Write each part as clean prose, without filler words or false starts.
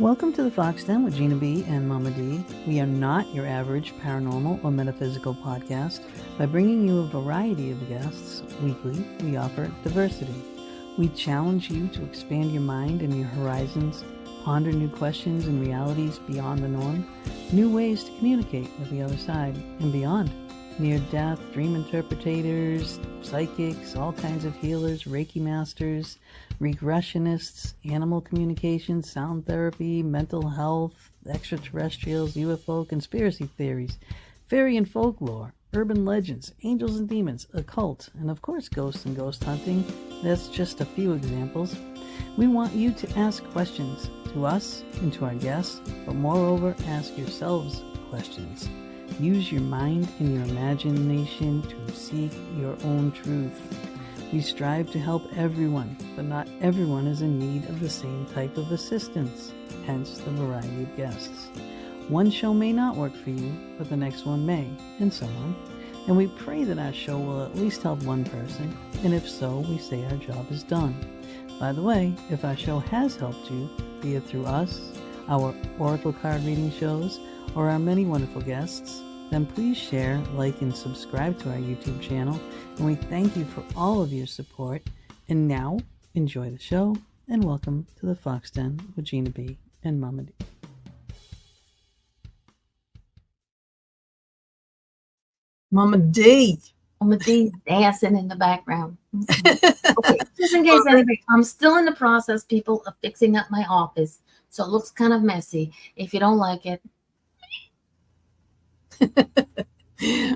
Welcome to the Fox Den with Gina B and Mama D. We are not your average paranormal or metaphysical podcast. By bringing you a variety of guests weekly, we offer diversity. We challenge you to expand your mind and your horizons, ponder new questions and realities beyond the norm, new ways to communicate with the other side and beyond. Near-death, dream interpreters, psychics, all kinds of healers, Reiki masters, regressionists, animal communication, sound therapy, mental health, extraterrestrials, UFO conspiracy theories, fairy and folklore, urban legends, angels and demons, occult, and of course ghosts and ghost hunting. That's just a few examples. We want you to ask questions to us and to our guests, but moreover, ask yourselves questions. Use your mind and your imagination to seek your own truth. We strive to help everyone, but not everyone is in need of the same type of assistance, hence the variety of guests. One show may not work for you, but the next one may, and so on. And we pray that our show will at least help one person, and if so, we say our job is done. By the way, if our show has helped you, be it through us, our oracle card reading shows, or our many wonderful guests, then please share, like, and subscribe to our YouTube channel, and we thank you for all of your support. And now, enjoy the show, and welcome to the Fox Den with Gina B and Mama D. Mama D. Mama D dancing in the background. Okay, just in case anybody, I'm still in the process, people, of fixing up my office, so it looks kind of messy. If you don't like it,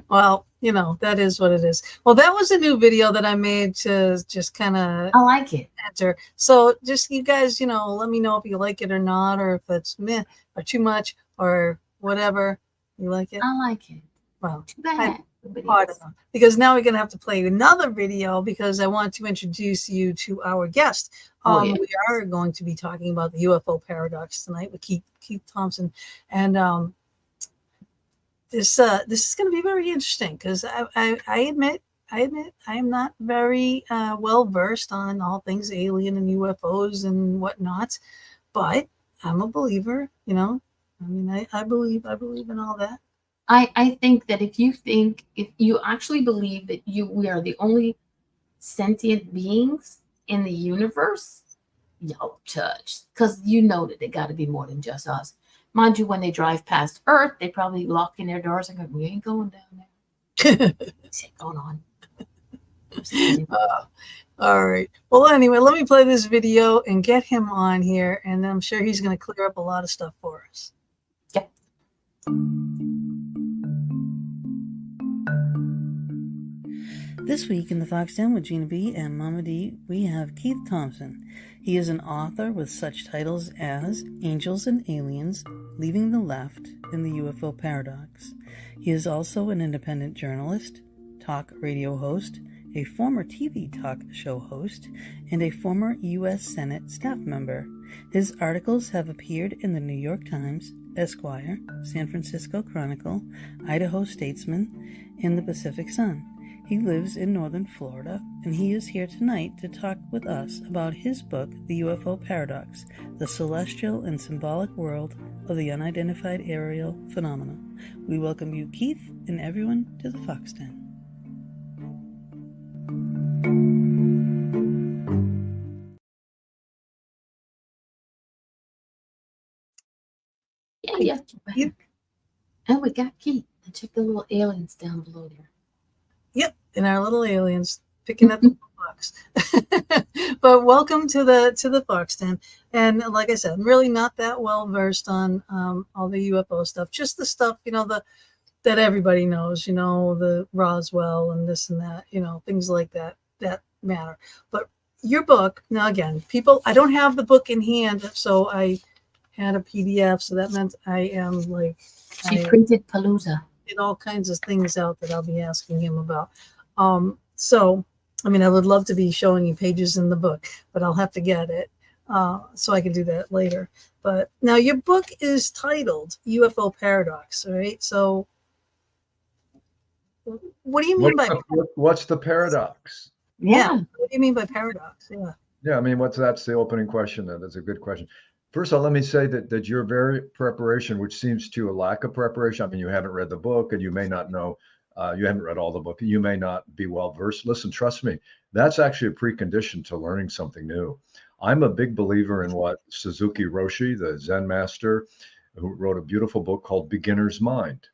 Well, you know, that is what it is. Well, that was a new video that I made to just kind of I like it. enter. So just you guys, you know, let me know if you like it or not, or if it's meh or too much or whatever. You like it? I like it. Well, Too bad. because now we're going to have to play another video because I want to introduce you to our guest. Yeah. We are going to be talking about the UFO Paradox tonight with Keith Thompson. And this is going to be very interesting because I admit I am not very well versed on all things alien and UFOs and whatnot, but I'm a believer. You know, I mean, I believe in all that. I think that if you actually believe that we are the only sentient beings in the universe, yo, touch, because you know that they got to be more than just us. Mind you, when they drive past Earth, they probably lock in their doors and go, "We ain't going down there." What's going on? All right. Well, anyway, let me play this video and get him on here, and I'm sure he's going to clear up a lot of stuff for us. Yep. This week in the Fox Den with Gina B and Mama D, we have Keith Thompson. He is an author with such titles as Angels and Aliens, Leaving the Left, and the UFO Paradox. He is also an independent journalist, talk radio host, a former TV talk show host, and a former U.S. Senate staff member. His articles have appeared in the New York Times, Esquire, San Francisco Chronicle, Idaho Statesman, and the Pacific Sun. He lives in northern Florida, and he is here tonight to talk with us about his book, The UFO Paradox, The Celestial and Symbolic World of the Unidentified Aerial Phenomena. We welcome you, Keith, and everyone to the Fox Den. Yeah. And we got Keith. And check the little aliens down below there. Yep, and our little aliens picking up the box. But welcome to the Fox Den. And like I said, I'm really not that well versed on all the UFO stuff. Just the stuff, you know, that everybody knows, you know, the Roswell and this and that, you know, things like that matter. But your book, now again, people, I don't have the book in hand, so I had a PDF, so that meant I am like She printed Palooza. All kinds of things out that I'll be asking him about. So, I mean, I would love to be showing you pages in the book, but I'll have to get it so I can do that later. But now your book is titled UFO Paradox, right? So what do you mean what's the paradox? Yeah. What do you mean by paradox? Yeah. Yeah, I mean, that's the opening question. That's a good question. First of all, let me say that your very preparation, which seems to a lack of preparation. I mean, you haven't read the book, and you may not know. You haven't read all the book. You may not be well versed. Listen, trust me, that's actually a precondition to learning something new. I'm a big believer in what Suzuki Roshi, the Zen master, who wrote a beautiful book called Beginner's Mind.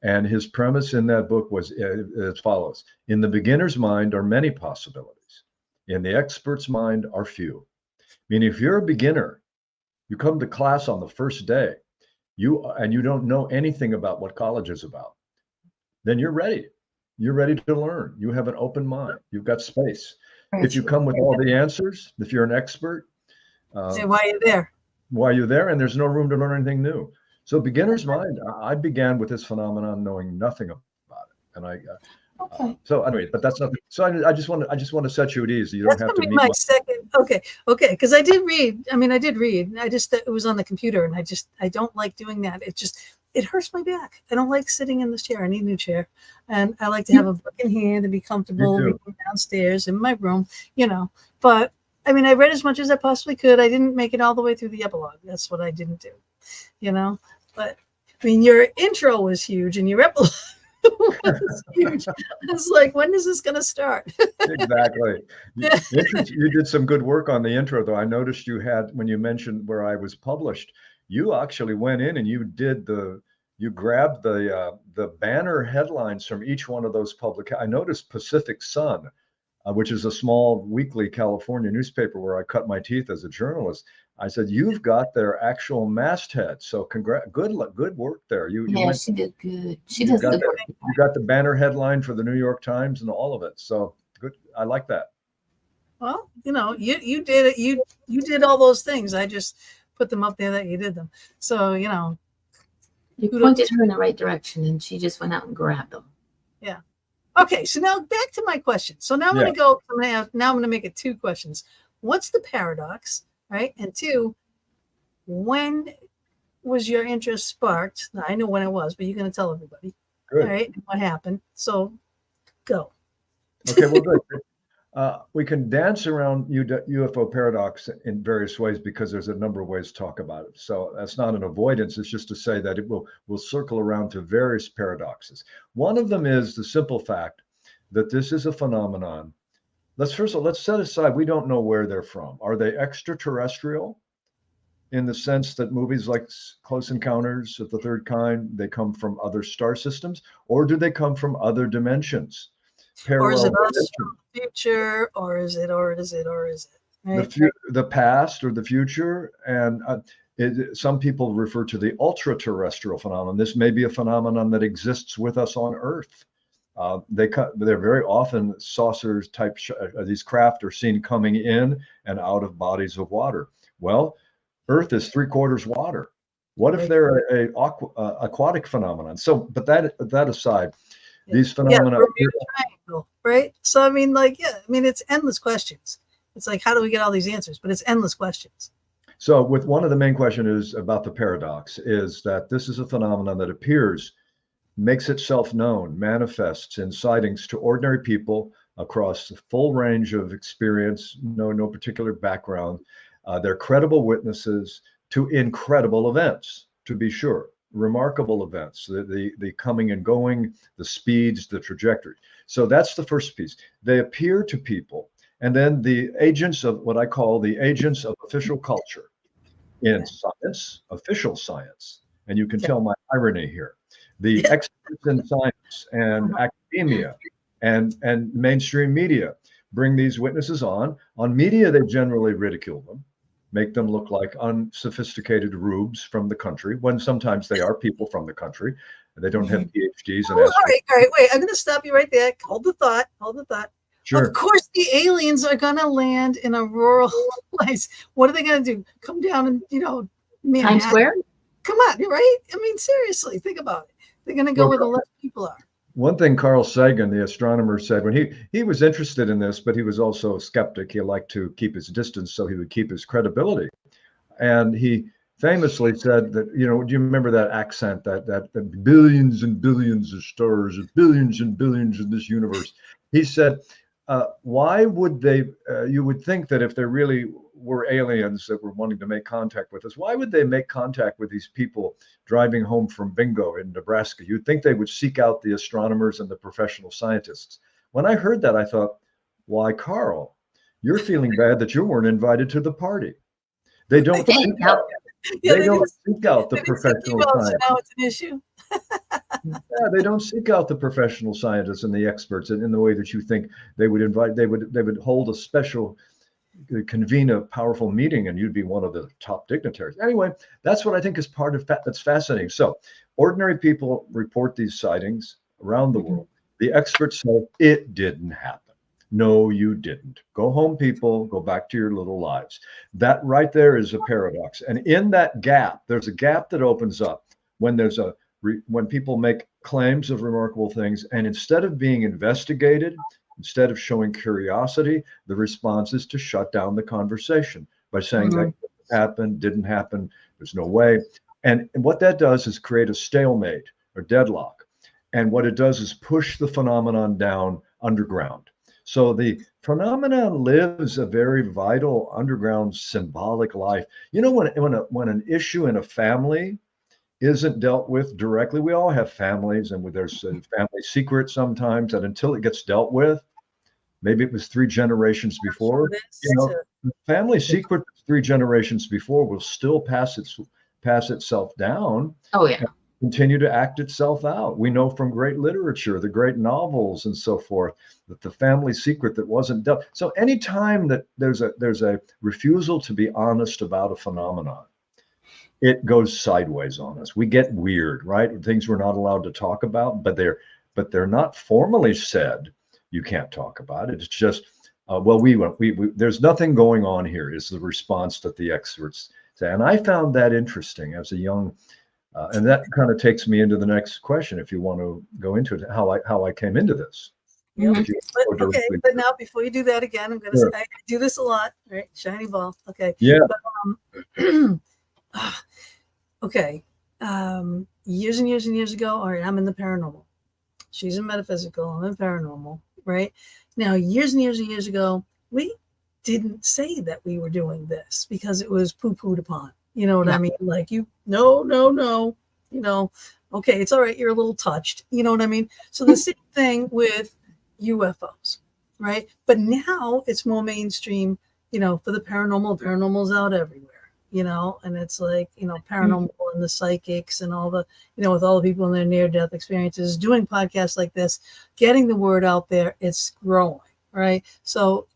And his premise in that book was as follows: in the beginner's mind are many possibilities. In the expert's mind are few. Meaning, if you're a beginner, you come to class on the first day, you don't know anything about what college is about, then you're ready. You're ready to learn. You have an open mind. You've got space. If you come with all the answers, if you're an expert, Say, why are you there? why you're there, and there's no room to learn anything new. So beginner's mind, I began with this phenomenon knowing nothing about it, and Okay. so anyway, but that's not. So I just want to set you at ease. You don't That's have gonna to be meet my second. Okay, because I did read. I mean, I did read. I just it was on the computer, and I don't like doing that. It hurts my back. I don't like sitting in this chair. I need a new chair, and I like to have a book in hand and be comfortable too. reading downstairs in my room. But I mean, I read as much as I possibly could. I didn't make it all the way through the epilogue. That's what I didn't do. But I mean, your intro was huge, and your epilogue. was huge. I was like, when is this going to start? Exactly. You did some good work on the intro, though. I noticed you had, when you mentioned where I was published, you actually went in and you grabbed the banner headlines from each one of those I noticed Pacific Sun, which is a small weekly California newspaper where I cut my teeth as a journalist. I said, you've got their actual masthead. So good work there. She did good. She does good work. You got the banner headline for the New York Times and all of it. So good. I like that. Well, you did it. You did all those things. I just put them up there that you did them. So, You pointed her in the right direction, and she just went out and grabbed them. Yeah. Okay. So now back to my question. So now I'm going to go. Now I'm going to make it 2 questions. What's the paradox? Right. And 2, when was your interest sparked? Now, I know when it was, but you're going to tell everybody. Good. All right. What happened? So go. Okay. Well, good. We can dance around UFO paradox in various ways because there's a number of ways to talk about it. So that's not an avoidance. It's just to say that we'll circle around to various paradoxes. One of them is the simple fact that this is a phenomenon. Let's set aside, we don't know where they're from. Are they extraterrestrial in the sense that movies like Close Encounters of the Third Kind, they come from other star systems, or do they come from other dimensions? Or is it us from the future, or is it? Right? The past or the future, and some people refer to the ultra-terrestrial phenomenon. This may be a phenomenon that exists with us on Earth. They're very often saucers type. These craft are seen coming in and out of bodies of water. Well, Earth is 3/4 water. What if they're a aquatic phenomenon? So, but that aside, these phenomena. Triangle, right? So I mean, it's endless questions. It's like, how do we get all these answers? But it's endless questions. So, with one of the main questions about the paradox is that this is a phenomenon that makes itself known, manifests in sightings to ordinary people across the full range of experience, no particular background. They're credible witnesses to incredible events, to be sure, remarkable events, the coming and going, the speeds, the trajectory. So that's the first piece. They appear to people, and then the agents of what I call the agents of official culture in science, official science, and you can tell my irony here. The experts in science and academia and mainstream media bring these witnesses on. On media, they generally ridicule them, make them look like unsophisticated rubes from the country, when sometimes they are people from the country. They don't have PhDs. All right. Wait, I'm going to stop you right there. Hold the thought. Sure. Of course, the aliens are going to land in a rural place. What are they going to do? Come down and, Times Square? Come on, right? I mean, seriously, think about it. They're going to go where the less people are. One thing Carl Sagan, the astronomer, said when he was interested in this, but he was also a skeptic. He liked to keep his distance so he would keep his credibility. And he famously said that, do you remember that accent, that billions and billions of stars, billions and billions in this universe? He said, why would they, you would think that if there really were aliens that were wanting to make contact with us, why would they make contact with these people driving home from bingo in Nebraska? You'd think they would seek out the astronomers and the professional scientists. When I heard that, I thought, why, Carl, you're feeling bad that you weren't invited to the party. They don't seek out, they don't seek out the professional scientists. Now it's an issue. Yeah, they don't seek out the professional scientists and the experts in the way that you think they would invite. They would hold a special, convene a powerful meeting, and you'd be one of the top dignitaries. Anyway, that's what I think is part of that's fascinating. So, ordinary people report these sightings around the world. The experts say it didn't happen. No, you didn't. Go home, people. Go back to your little lives. That right there is a paradox. And in that gap, there's a gap that opens up when when people make claims of remarkable things, and instead of being investigated, instead of showing curiosity, the response is to shut down the conversation by saying that happened, didn't happen, there's no way. And what that does is create a stalemate or deadlock. And what it does is push the phenomenon down underground. So the phenomenon lives a very vital underground symbolic life. You know, when an issue in a family isn't dealt with directly, we all have families, and there's a family secret sometimes that until it gets dealt with, maybe it was 3 generations before, you know, the family secret 3 generations before will still pass itself down. Oh yeah. Continue to act itself out. We know from great literature, the great novels and so forth, that the family secret that wasn't dealt. So anytime that there's a refusal to be honest about a phenomenon, it goes sideways on us. We get weird, right? Things we're not allowed to talk about, but they're not formally said. You can't talk about it. It's just, well, there's nothing going on here, is the response that the experts say. And I found that interesting as a young, and that kind of takes me into the next question, if you want to go into it, how I came into this. Yeah. But now before you do that again, I'm going to say, I do this a lot, right? Shiny ball. Okay. Yeah. But, okay. Years and years and years ago, all right, I'm in the paranormal. She's in metaphysical. I'm in paranormal, right? Now, years and years and years ago, we didn't say that we were doing this because it was poo-pooed upon. You know what I mean? Like, no, you know, okay, it's all right. You're a little touched. You know what I mean? So the same thing with UFOs, right? But now it's more mainstream, you know, for the paranormal's out everywhere. You know, and it's like, you know, paranormal and the psychics and all the, you know, with all the people in their near-death experiences, doing podcasts like this, getting the word out there, it's growing, right? So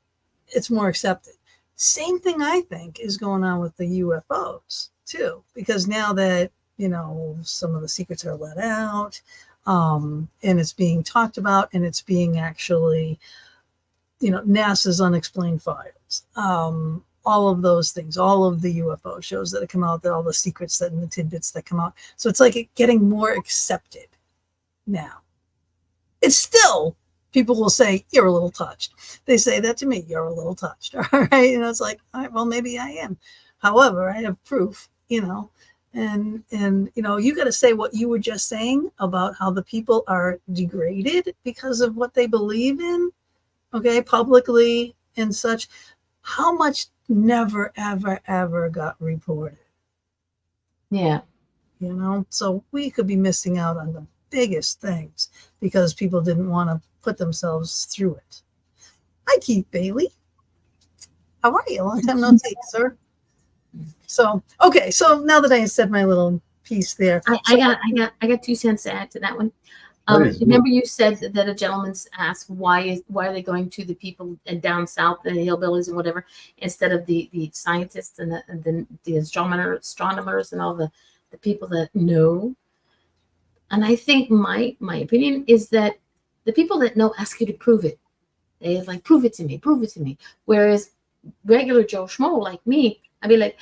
it's more accepted. Same thing I think is going on with the UFOs too, because now that, you know, some of the secrets are let out, and it's being talked about, and it's being actually, you know, NASA's unexplained files, all of those things, all of the UFO shows that have come out there, all the secrets and the tidbits that come out. So it's like getting more accepted now. It's still, people will say, you're a little touched. They say that to me, you're a little touched. All right. And it's like, all right, well, maybe I am. However, I have proof, you know, and you know, you got to say what you were just saying about how the people are degraded because of what they believe in, okay, publicly and such. How much never, ever, ever got reported? Yeah. You know, so we could be missing out on the biggest things because people didn't want to put themselves through it. Hi, Keith Bailey. How are you? Long time no see, sir. So, okay. So now that I said my little piece there. I got 2 cents to add to that one. Remember you said that a gentleman's asked why are they going to the people down south, the hillbillies and whatever, instead of the scientists and the astronomers and all the people that know. And I think my opinion is that the people that know ask you to prove it. They like, prove it to me. Whereas regular Joe Schmo like me, I'd be like,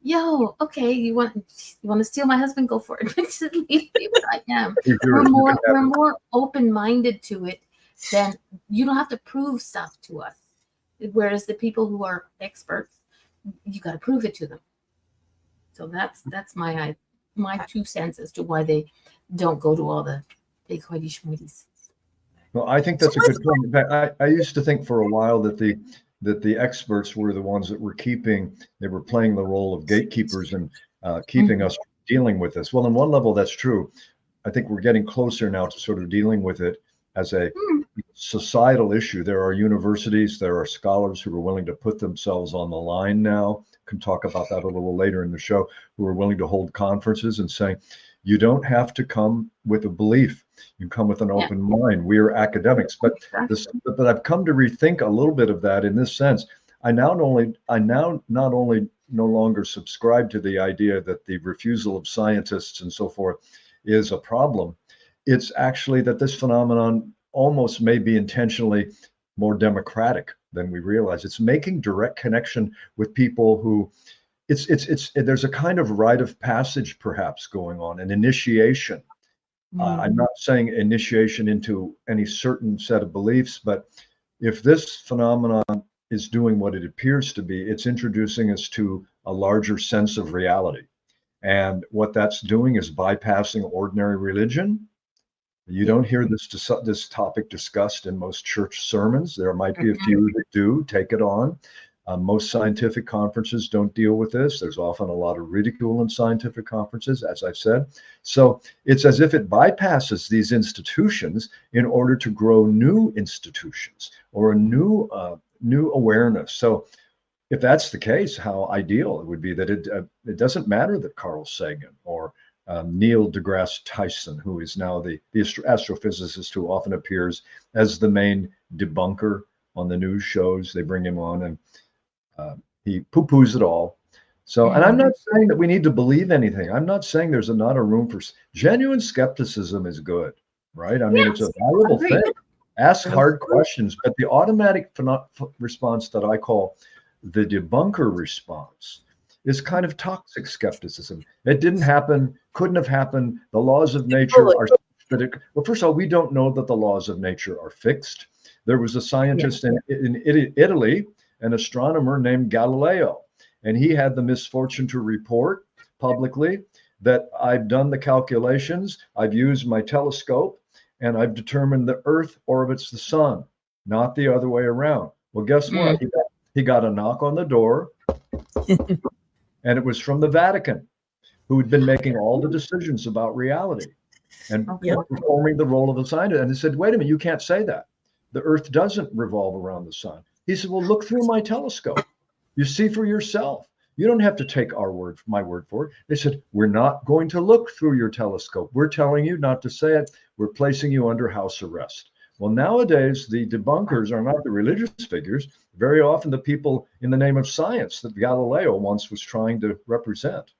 yo, okay, you want to steal my husband? Go for it. Leave me what I am. We're more open-minded to it than you don't have to prove stuff to us. Whereas the people who are experts, you got to prove it to them. So that's my 2 cents as to why they don't go to all the big hoity-schmoities. Well, I think that's a good point. In fact, I used to think for a while that the that the experts were the ones that were they were playing the role of gatekeepers and keeping us dealing with this. Well, on one level, that's true. I think we're getting closer now to sort of dealing with it as a societal issue. There are universities, there are scholars who are willing to put themselves on the line now. Can talk about that a little later in the show, who are willing to hold conferences and saying, you don't have to come with a belief. You come with an open mind. We are academics, but I've come to rethink a little bit of that in this sense. I now not only no longer subscribe to the idea that the refusal of scientists and so forth is a problem. It's actually that this phenomenon almost may be intentionally more democratic than we realize. It's making direct connection with people who there's a kind of rite of passage perhaps going on, an initiation. I'm not saying initiation into any certain set of beliefs, but if this phenomenon is doing what it appears to be, it's introducing us to a larger sense of reality. And what that's doing is bypassing ordinary religion. You don't hear this topic discussed in most church sermons. There might be a few that do take it on. Most scientific conferences don't deal with this. There's often a lot of ridicule in scientific conferences, as I've said. So it's as if it bypasses these institutions in order to grow new institutions or a new awareness. So if that's the case, how ideal it would be that it doesn't matter that Carl Sagan or Neil deGrasse Tyson, who is now the astrophysicist who often appears as the main debunker on the news shows. They bring him on and he poo-poos it all. So, and I'm not saying that we need to believe anything. I'm not saying there's not a room for genuine skepticism is good, right? I mean, it's a valuable thing. Ask hard questions, but the automatic response that I call the debunker response is kind of toxic skepticism. It didn't happen, couldn't have happened. The laws of nature are, well, first of all, we don't know that the laws of nature are fixed. There was a scientist in Italy, an astronomer named Galileo, and he had the misfortune to report publicly that I've done the calculations, I've used my telescope, and I've determined the Earth orbits the sun, not the other way around. Well, guess what? He got a knock on the door, and it was from the Vatican, who had been making all the decisions about reality and performing the role of a scientist. And they said, wait a minute, you can't say that. The Earth doesn't revolve around the sun. He said, well, look through my telescope. You see for yourself. You don't have to take my word for it. They said, we're not going to look through your telescope. We're telling you not to say it. We're placing you under house arrest. Well, nowadays, the debunkers are not the religious figures, very often the people in the name of science that Galileo once was trying to represent.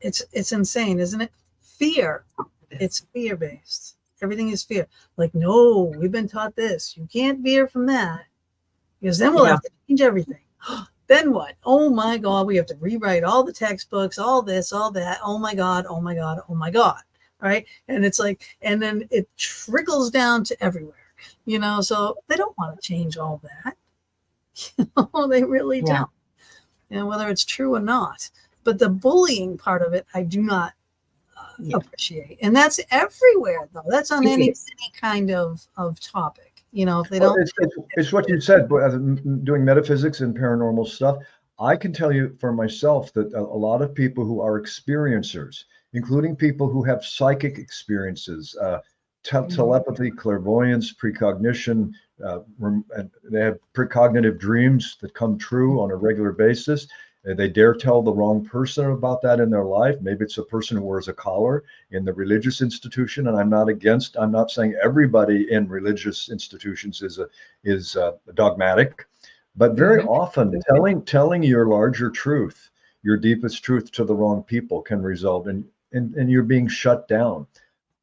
It's insane, isn't it? Fear. It's fear-based. Everything is fear. Like, no, we've been taught this. You can't veer from that, because then we'll have to change everything. Then what? Oh my God, we have to rewrite all the textbooks, all this, all that. Oh my God, oh my God, oh my God. Right? And it's like, and then it trickles down to everywhere, so they don't want to change all that. They really don't. And whether it's true or not. But the bullying part of it, I do not appreciate. And that's everywhere, though. That's on any kind of topic. If they don't. It's what you said, doing metaphysics and paranormal stuff. I can tell you for myself that a lot of people who are experiencers, including people who have psychic experiences, telepathy, clairvoyance, precognition, and they have precognitive dreams that come true on a regular basis. They dare tell the wrong person about that in their life. Maybe it's a person who wears a collar in the religious institution. And I'm not saying everybody in religious institutions is dogmatic, but very often telling your larger truth, your deepest truth to the wrong people can result in you're being shut down.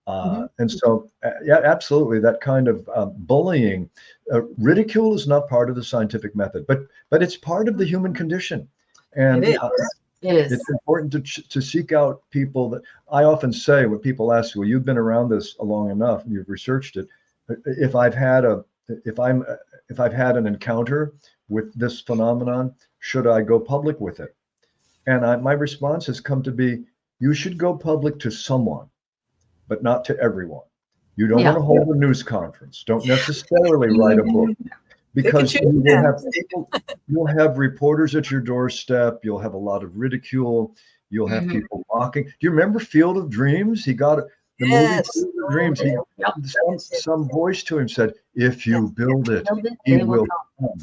And so, absolutely, that kind of bullying, ridicule is not part of the scientific method, but it's part of the human condition. And it's important to seek out people that I often say when people ask, well, you've been around this long enough and you've researched it. If I've had an encounter with this phenomenon, should I go public with it? And my response has come to be, you should go public to someone, but not to everyone. You don't want to hold a news conference. Don't necessarily write a book. because choose you will have them. people, you'll have reporters at your doorstep. You'll have a lot of ridicule. You'll have people mocking. Do you remember Field of Dreams? He got the movie Yes. Field of Dreams. He, some voice to him said, "If you build it, he will come."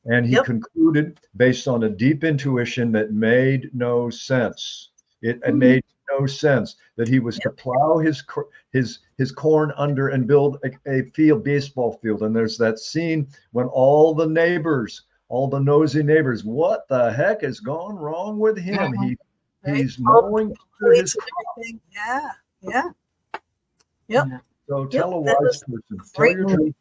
And he concluded, based on a deep intuition that made no sense. It made no sense that he was to plow his corn under and build a field, baseball field. And there's that scene when all the neighbors, all the nosy neighbors, what the heck has gone wrong with him? He's mowing through his everything. Yeah. Yep. So tell a wise person, tell your truth.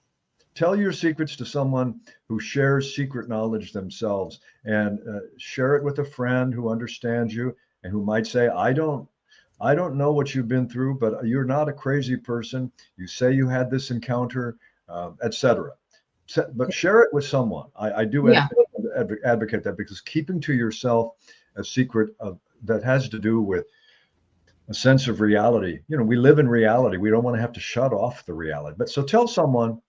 Tell your secrets to someone who shares secret knowledge themselves, and share it with a friend who understands you and who might say, I don't know what you've been through, but you're not a crazy person. You say you had this encounter, etc. But share it with someone. I do advocate that, because keeping to yourself a secret that has to do with a sense of reality. You know, we live in reality. We don't want to have to shut off the reality. But so tell someone.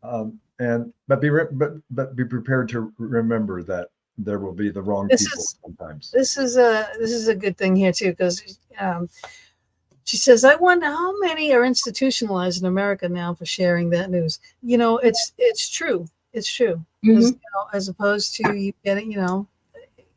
But be prepared to remember that there will be the wrong people sometimes. This is a good thing here too, because she says, I wonder how many are institutionalized in America now for sharing that news. You know, it's true. It's true. You know, as opposed to you getting, you know,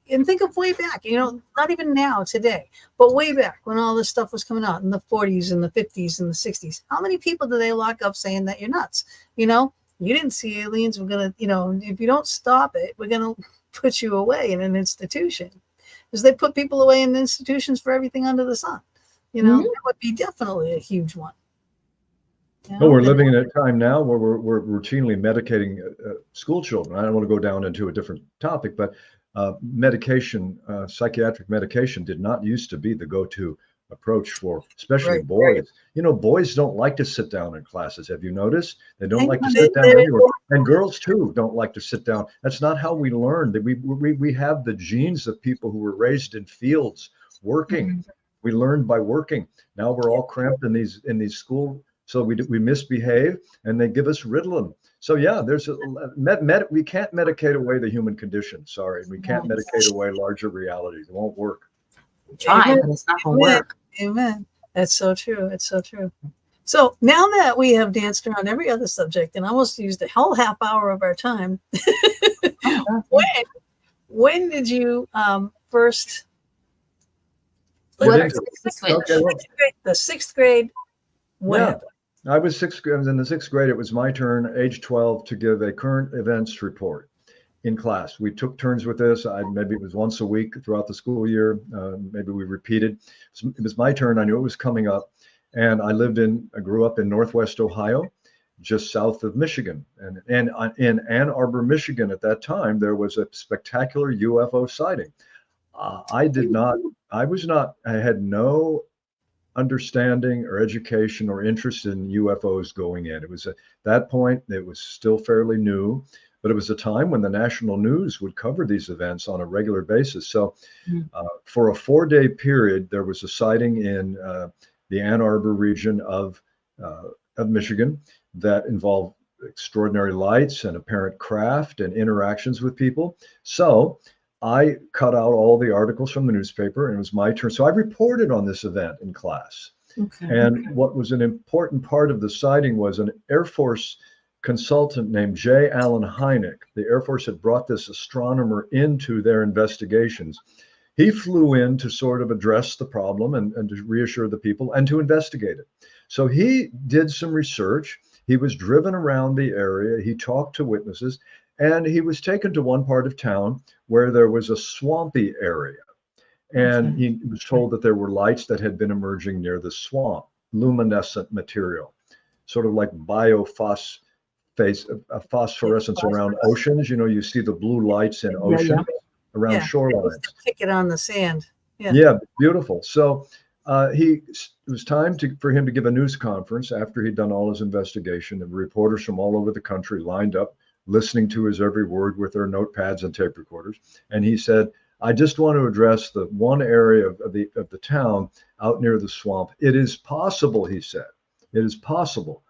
and think of way back, you know, not even now today, but way back when all this stuff was coming out in the 40s and the 50s and the 60s. How many people do they lock up saying that you're nuts? You know, you didn't see aliens. We're going to, you know, if you don't stop it, we're going to put you away in an institution. Because they put people away in institutions for everything under the sun. You know, that would be definitely a huge one. You know? No, we're living in a time now where we're routinely medicating school children. I don't want to go down into a different topic, but medication, psychiatric medication did not used to be the go-to approach for especially boys. Right. You know, boys don't like to sit down in classes. Have you noticed? They don't like to sit down anywhere. And girls too don't like to sit down. That's not how we learn. We have the genes of people who were raised in fields working. We learned by working. Now we're all cramped in these school, so we misbehave, and they give us Ritalin. So yeah, there's we can't medicate away the human condition. Sorry, we can't medicate away larger realities. It won't work. Try, but it's not gonna work. Amen. That's so true. It's so true. So now that we have danced around every other subject and almost used a whole half hour of our time, when did you first? The sixth grade. When? Yeah. I was in the sixth grade. It was my turn, age 12, to give a current events report in class. We took turns with this. Maybe it was once a week throughout the school year. Maybe we repeated. It was my turn. I knew it was coming up. And I grew up in Northwest Ohio, just south of Michigan. And in Ann Arbor, Michigan at that time, there was a spectacular UFO sighting. I had no understanding or education or interest in UFOs going in. It was at that point, it was still fairly new, but it was a time when the national news would cover these events on a regular basis. So for a 4-day period, there was a sighting in the Ann Arbor region of Michigan that involved extraordinary lights and apparent craft and interactions with people. So I cut out all the articles from the newspaper, and it was my turn. So I reported on this event in class. And what was an important part of the sighting was an Air Force consultant named J. Allen Hynek. The Air Force had brought this astronomer into their investigations. He flew in to sort of address the problem and to reassure the people and to investigate it. So he did some research. He was driven around the area. He talked to witnesses. And he was taken to one part of town where there was a swampy area. And he was told that there were lights that had been emerging near the swamp, luminescent material, sort of like phosphorescence around oceans. You know, you see the blue lights in oceans around shorelines. Pick it on the sand. Yeah, beautiful. So it was time for him to give a news conference after he'd done all his investigation. And reporters from all over the country lined up, listening to his every word with their notepads and tape recorders. And he said, I just want to address the one area of the town out near the swamp. It is possible, he said. It is possible,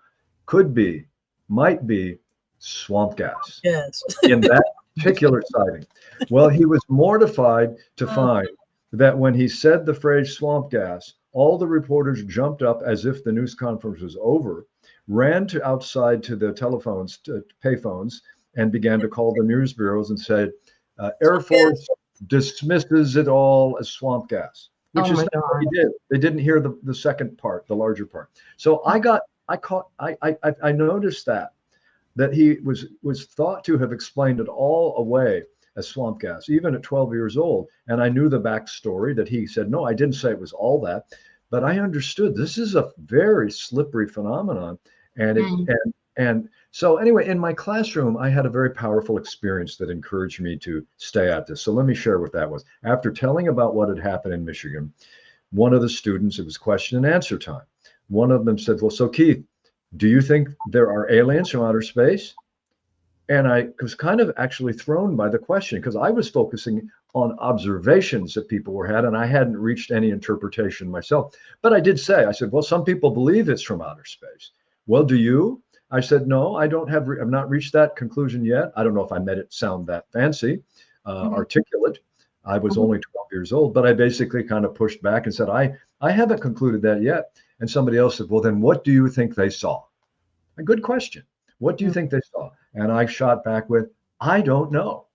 could be, might be swamp gas Yes. in that particular sighting. Well, he was mortified to find that when he said the phrase swamp gas, all the reporters jumped up as if the news conference was over, ran to outside to the telephones, to payphones, and began to call the news bureaus and said, Air Force dismisses it all as swamp gas, which Oh is my not what he God. did. They didn't hear the second part, the larger part. So I noticed that he was thought to have explained it all away as swamp gas, even at 12 years old. And I knew the backstory that he said, no, I didn't say it was all that, but I understood this is a very slippery phenomenon. And and so anyway, in my classroom, I had a very powerful experience that encouraged me to stay at this. So let me share what that was. After telling about what had happened in Michigan, one of the students, it was question and answer time. One of them said, well, so Keith, do you think there are aliens from outer space? And I was kind of actually thrown by the question because I was focusing on observations that people were had, and I hadn't reached any interpretation myself. But I did say, I said, well, some people believe it's from outer space. Well, do you? I said, no, I don't have, I've not reached that conclusion yet. I don't know if I made it sound that fancy, articulate. I was only 12 years old, but I basically kind of pushed back and said, I haven't concluded that yet. And somebody else said, well, then what do you think they saw? A good question. What do you think they saw? And I shot back with, I don't know.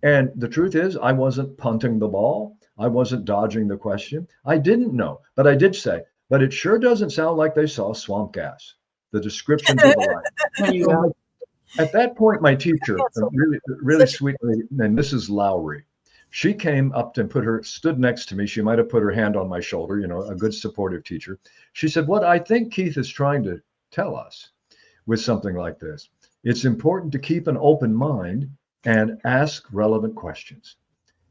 And the truth is, I wasn't punting the ball. I wasn't dodging the question. I didn't know, but I did say, but it sure doesn't sound like they saw swamp gas. The descriptions of the light. There you go. At that point, my teacher, really sweetly, and Mrs. Lowry, she came up and stood next to me. She might have put her hand on my shoulder, a good supportive teacher. She said, what I think Keith is trying to tell us with something like this, it's important to keep an open mind and ask relevant questions.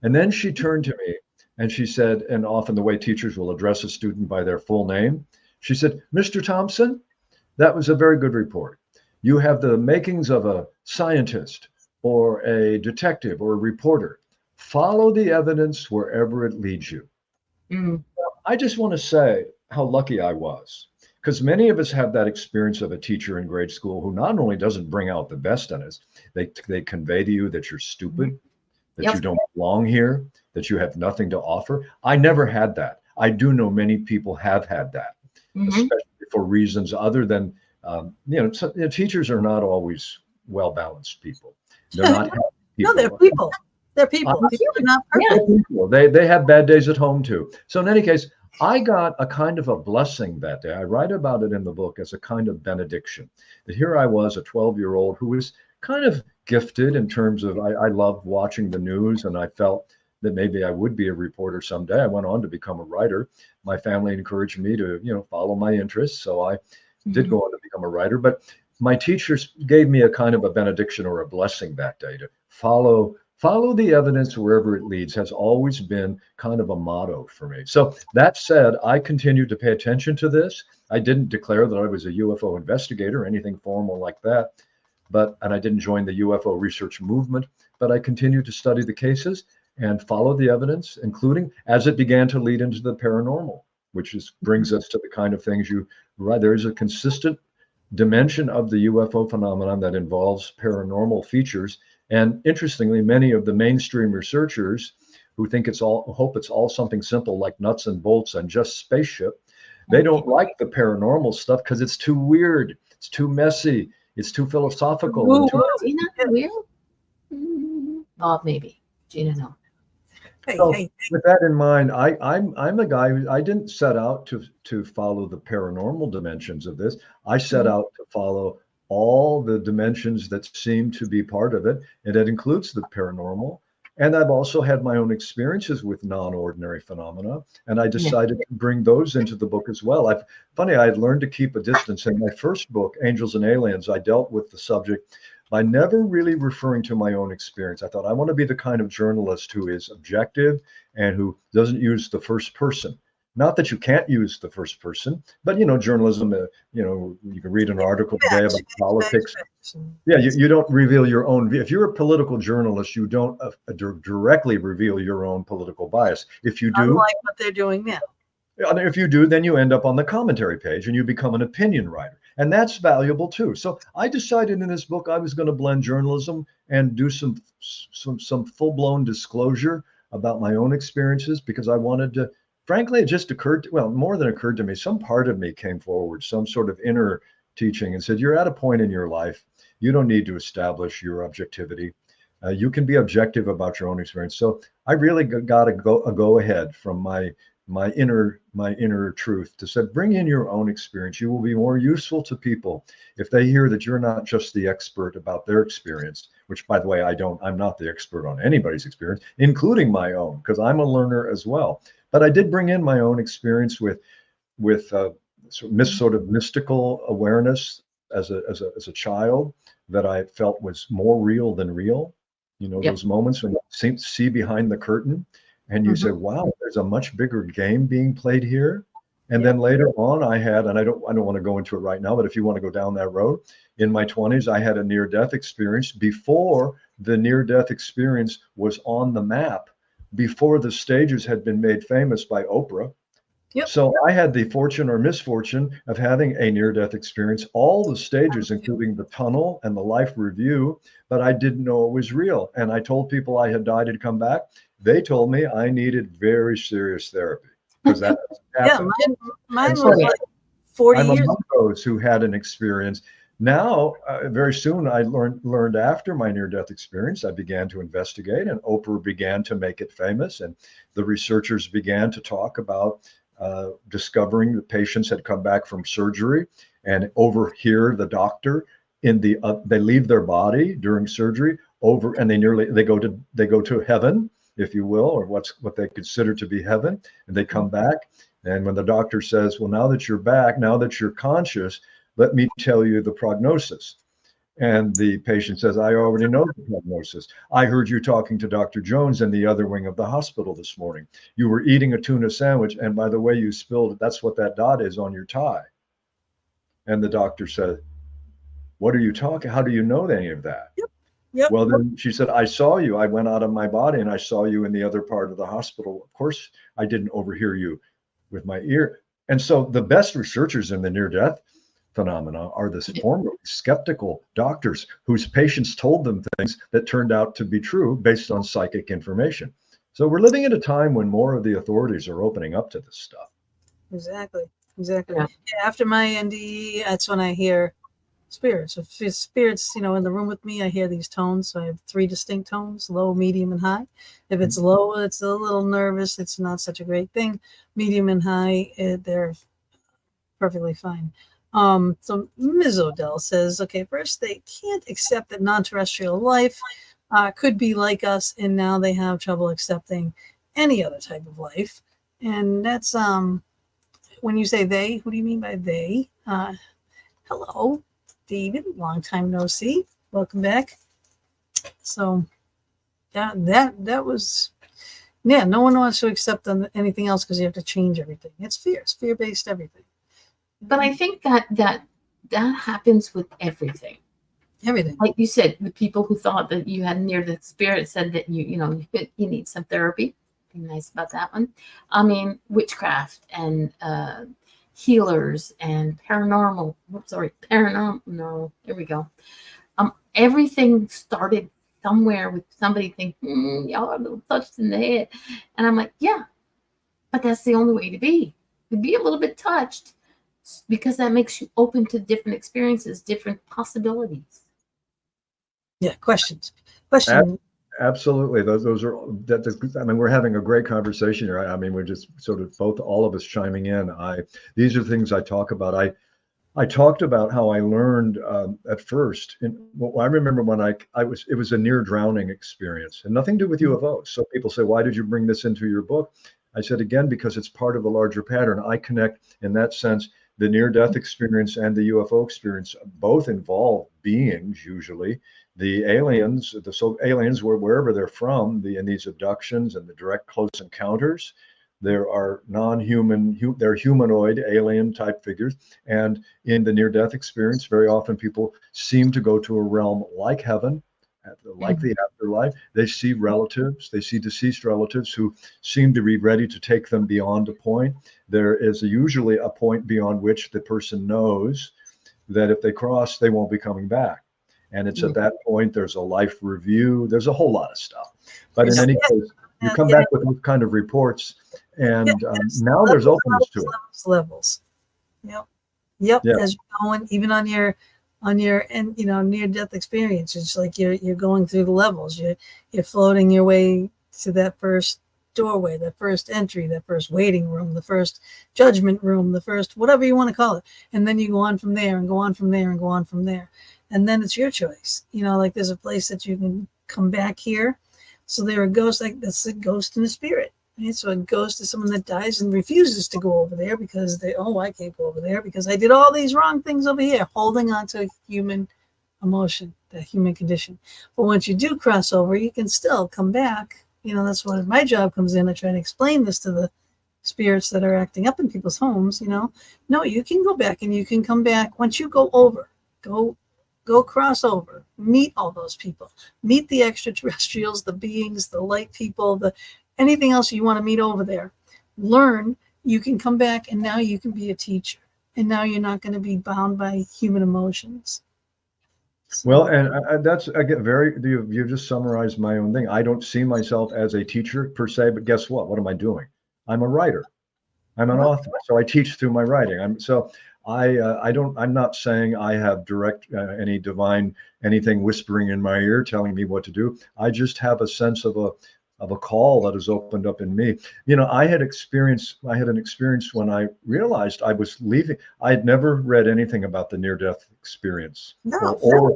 And then she turned to me and she said, and often the way teachers will address a student by their full name, she said, Mr. Thompson, that was a very good report. You have the makings of a scientist or a detective or a reporter. Follow the evidence wherever it leads you. I just want to say how lucky I was, because many of us have that experience of a teacher in grade school who not only doesn't bring out the best in us, they convey to you that you're stupid, that you don't belong here, that you have nothing to offer. I never had that. I do know many people have had that, especially for reasons other than, teachers are not always well-balanced people. They're not happy people. No, they're people. They're people. People are not perfect. They have bad days at home too. So in any case, I got a kind of a blessing that day. I write about it in the book as a kind of benediction. That here I was, a 12-year-old who was kind of gifted in terms of, I loved watching the news, and I felt that maybe I would be a reporter someday. I went on to become a writer. My family encouraged me to, follow my interests. So I did go on to become a writer. But my teachers gave me a kind of a benediction or a blessing that day to follow the evidence wherever it leads has always been kind of a motto for me. So that said, I continued to pay attention to this. I didn't declare that I was a UFO investigator or anything formal like that, and I didn't join the UFO research movement, but I continued to study the cases and follow the evidence, including as it began to lead into the paranormal, which brings us to the kind of things there is a consistent dimension of the UFO phenomenon that involves paranormal features. And interestingly, many of the mainstream researchers who hope it's all something simple like nuts and bolts and just spaceship, they don't like the paranormal stuff because it's too weird, it's too messy, it's too philosophical. Gina, weird? Bob, maybe. Gina, no. Hey. With that in mind, I'm a guy who I didn't set out to follow the paranormal dimensions of this. I set out to follow all the dimensions that seem to be part of it, and it includes the paranormal. And I've also had my own experiences with non-ordinary phenomena, and I decided to bring those into the book as well. I had learned to keep a distance. In my first book, Angels and Aliens, I dealt with the subject by never really referring to my own experience. I thought I want to be the kind of journalist who is objective and who doesn't use the first person. Not that you can't use the first person, but journalism, you can read an article today about politics. Yeah, you don't reveal your own view. If you're a political journalist, you don't directly reveal your own political bias. If you do, unlike what they're doing now. If you do, then you end up on the commentary page and you become an opinion writer. And that's valuable too. So I decided in this book I was going to blend journalism and do some full-blown disclosure about my own experiences, because I wanted to, frankly, it just occurred to, well, more than occurred to me, some part of me came forward, some sort of inner teaching, and said, you're at a point in your life, you don't need to establish your objectivity. You can be objective about your own experience. So I really got a go ahead from my inner truth to say, bring in your own experience. You will be more useful to people if they hear that you're not just the expert about their experience, which, by the way, I'm not the expert on anybody's experience, including my own, because I'm a learner as well. But I did bring in my own experience with sort of mystical awareness as a child that I felt was more real than real. You know, those moments when you see behind the curtain and you say, wow, there's a much bigger game being played here. And then later on I had, and I don't want to go into it right now, but if you want to go down that road, in my 20s, I had a near-death experience before the near-death experience was on the map, before the stages had been made famous by Oprah. So I had the fortune or misfortune of having a near-death experience, all the stages, including the tunnel and the life review, but I didn't know it was real. And I told people I had died and come back. They told me I needed very serious therapy, because that happened. Mine was like 40 I'm years. among those who had an experience. Now, very soon, I learned after my near-death experience, I began to investigate, and Oprah began to make it famous, and the researchers began to talk about discovering the patients had come back from surgery and overhear the doctor in the they leave their body during surgery and they go to heaven, if you will, or what they consider to be heaven, and they come back. And when the doctor says, well, now that you're back, now that you're conscious, let me tell you the prognosis. And the patient says, I already know the prognosis. I heard you talking to Dr. Jones in the other wing of the hospital this morning. You were eating a tuna sandwich, and by the way you spilled it, that's what that dot is on your tie. And the doctor said, what are you talking? How do you know any of that? Yep. Well, then she said, I saw you. I went out of my body and I saw you in the other part of the hospital. Of course, I didn't overhear you with my ear. And so the best researchers in the near-death phenomena are the formerly skeptical doctors whose patients told them things that turned out to be true based on psychic information. So we're living at a time when more of the authorities are opening up to this stuff. Exactly. Yeah. After my NDE, that's when I hear spirits. If spirits, in the room with me, I hear these tones. So I have 3 distinct tones: low, medium, and high. If it's low, it's a little nervous. It's not such a great thing. Medium and high, they're perfectly fine. So Ms. Odell says, okay, first, they can't accept that non-terrestrial life could be like us, and now they have trouble accepting any other type of life. And that's when you say they, who do you mean by they? Hello, David, long time no see. Welcome back. So that was, no one wants to accept anything else because you have to change everything. It's fear-based everything. But I think that happens with everything. Everything. Like you said, the people who thought that you had near-death spirit said that you need some therapy. Be nice about that one. I mean, witchcraft and healers and paranormal. Paranormal. Here we go. Everything started somewhere with somebody thinking, y'all are a little touched in the head, and I'm like, yeah, but that's the only way to be a little bit touched, because that makes you open to different experiences, different possibilities. Yeah, questions. Absolutely. Those are, I mean, we're having a great conversation here. I mean, we're just sort of all of us chiming in. These are things I talk about. I talked about how I learned at first. I remember when it was a near drowning experience, and nothing to do with UFOs. So people say, why did you bring this into your book? I said, again, because it's part of a larger pattern. I connect, in that sense, the near-death experience and the UFO experience both involve beings, usually. The aliens, aliens, wherever they're from, in these abductions and the direct close encounters, there are non-human, they're humanoid alien type figures. And in the near-death experience, very often people seem to go to a realm like heaven, like the afterlife. They see relatives, they see deceased relatives who seem to be ready to take them beyond a point. There is usually a point beyond which the person knows that if they cross, they won't be coming back. And it's at that point, there's a life review. There's a whole lot of stuff. But in any case, you come back with those kind of reports, and now there's openness to it. Levels. Yep. Yeah. As you're going, even on your and near death experience, it's like you're going through the levels. You're floating your way to that first doorway, that first entry, that first waiting room, the first judgment room, the first whatever you want to call it, and then you go on from there and go on from there and go on from there, and then it's your choice. Like there's a place that you can come back here. So there are ghosts, like that's a ghost and a spirit. Right? So a ghost is someone that dies and refuses to go over there because I can't go over there because I did all these wrong things over here, holding on to human emotion, the human condition. But once you do cross over, you can still come back. That's where my job comes in. I try to explain this to the spirits that are acting up in people's homes. No, you can go back and you can come back once you go over. Go cross over, meet all those people, meet the extraterrestrials, the beings, the light people, anything else you want to meet over there. Learn, you can come back, and now you can be a teacher. And now you're not going to be bound by human emotions. So, well, and that's, again, you've just summarized my own thing. I don't see myself as a teacher per se, but guess what? What am I doing? I'm a writer. I'm an author. So I teach through my writing. I'm not saying I have direct any divine anything whispering in my ear telling me what to do. I just have a sense of a call that has opened up in me. I had an experience when I realized I was leaving. I had never read anything about the near-death experience or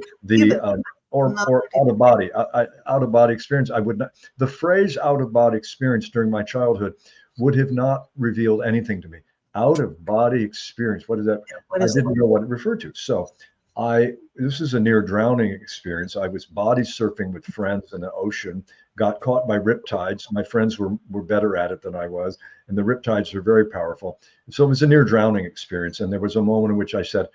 out of body experience. I would not. The phrase out of body experience during my childhood would have not revealed anything to me. Out of body experience. What is that? I didn't know what it referred to. So this is a near drowning experience. I was body surfing with friends in the ocean, got caught by riptides. My friends were better at it than I was, and the riptides are very powerful. So it was a near drowning experience. And there was a moment in which I said,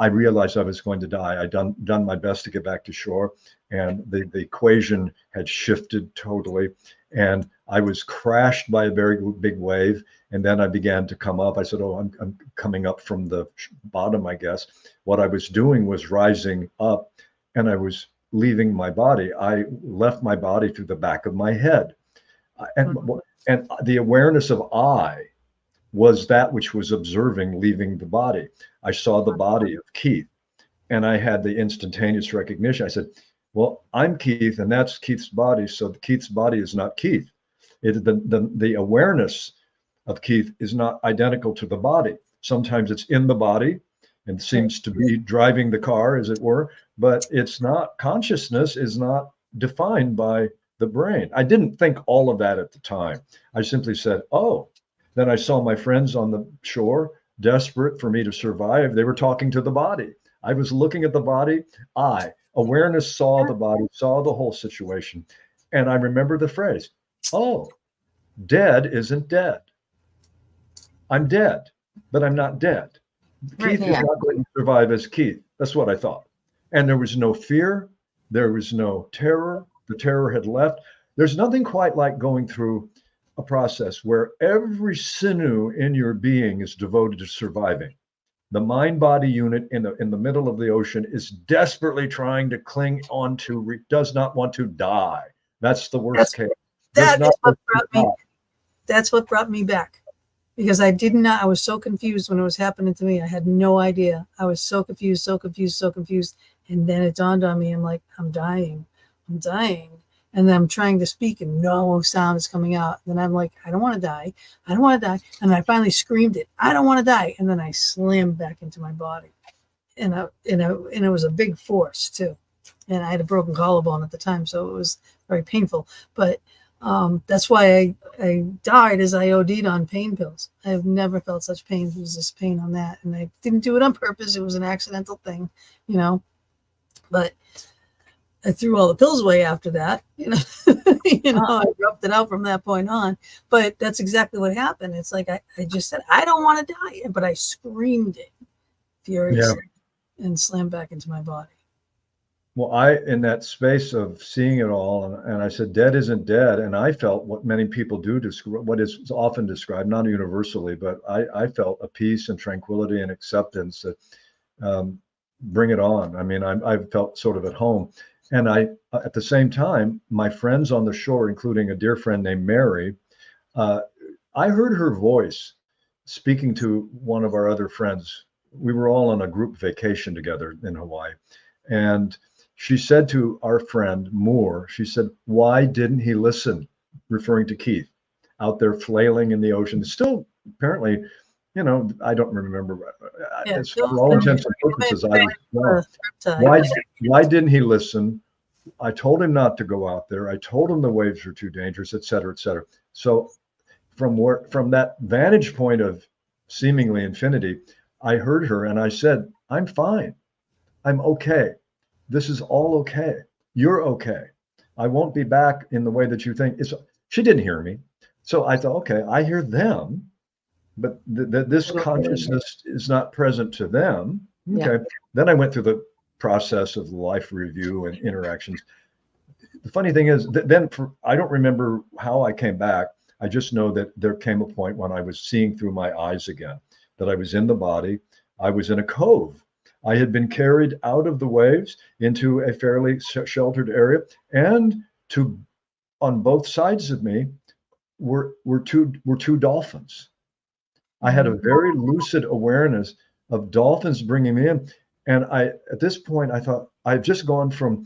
I realized I was going to die. I'd done my best to get back to shore, and the equation had shifted totally. And I was crashed by a very big wave. And then I began to come up. I said, I'm coming up from the bottom, I guess. What I was doing was rising up, and I was leaving my body. I left my body through the back of my head. And the awareness of I was that which was observing leaving the body. I saw the body of Keith, and I had the instantaneous recognition. I said, well, I'm Keith, and that's Keith's body. So Keith's body is not Keith. The awareness of Keith is not identical to the body. Sometimes it's in the body and seems to be driving the car, as it were, but it's not. Consciousness is not defined by the brain. I didn't think all of that at the time. I simply said, oh. Then I saw my friends on the shore, desperate for me to survive. They were talking to the body. I was looking at the body. Awareness saw the body, saw the whole situation. And I remember the phrase, oh, dead isn't dead. I'm dead, but I'm not dead. Keith is not going to survive as Keith. That's what I thought. And there was no fear. There was no terror. The terror had left. There's nothing quite like going through a process where every sinew in your being is devoted to surviving. The mind-body unit in the middle of the ocean is desperately trying to cling on to, does not want to die. That's the worst case. That's what brought me back. Because I was so confused when it was happening to me. I had no idea. I was so confused. And then it dawned on me, I'm like, I'm dying. And then I'm trying to speak and no sound is coming out. And then I'm like, I don't want to die. And I finally screamed it, I don't want to die. And then I slammed back into my body. And it was a big force too. And I had a broken collarbone at the time, so it was very painful. But that's why I died, as I OD'd on pain pills. I've never felt such pain. It was this pain on that. And I didn't do it on purpose. It was an accidental thing, But I threw all the pills away after that, I rubbed it out from that point on. But that's exactly what happened. It's like I just said, I don't want to die, but I screamed it furiously and slammed back into my body. Well, in that space of seeing it all, and I said, dead isn't dead. And I felt what many people do, what is often described, not universally, but I felt a peace and tranquility and acceptance that bring it on. I mean, I felt sort of at home. And at the same time, my friends on the shore, including a dear friend named Mary, I heard her voice speaking to one of our other friends. We were all on a group vacation together in Hawaii. And she said to our friend Moore, she said, "Why didn't he listen?" Referring to Keith out there flailing in the ocean. Still, apparently, I don't remember. Yeah, For all intents and purposes, I was wrong. Why didn't he listen? I told him not to go out there. I told him the waves were too dangerous, et cetera, et cetera. So from that vantage point of seemingly infinity, I heard her and I said, "I'm fine. I'm okay. This is all okay. You're okay. I won't be back in the way that you think." She didn't hear me. So I thought, okay, I hear them, but this consciousness is not present to them. Okay. Yeah. Then I went through the process of life review and interactions. The funny thing is that I don't remember how I came back. I just know that there came a point when I was seeing through my eyes again, that I was in the body. I was in a cove. I had been carried out of the waves into a fairly sheltered area, and on both sides of me were two dolphins. I had a very lucid awareness of dolphins bringing me in, and at this point I thought, I've just gone from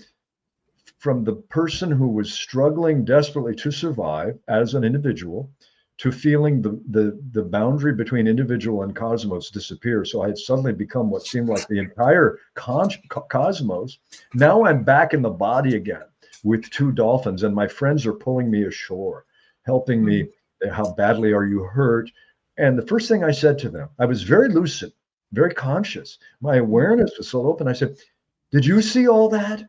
the person who was struggling desperately to survive as an individual to feeling the boundary between individual and cosmos disappear. So I had suddenly become what seemed like the entire cosmos. Now I'm back in the body again with two dolphins, and my friends are pulling me ashore, helping me. How badly are you hurt? And the first thing I said to them, I was very lucid, very conscious. My awareness was so open. I said, "Did you see all that?"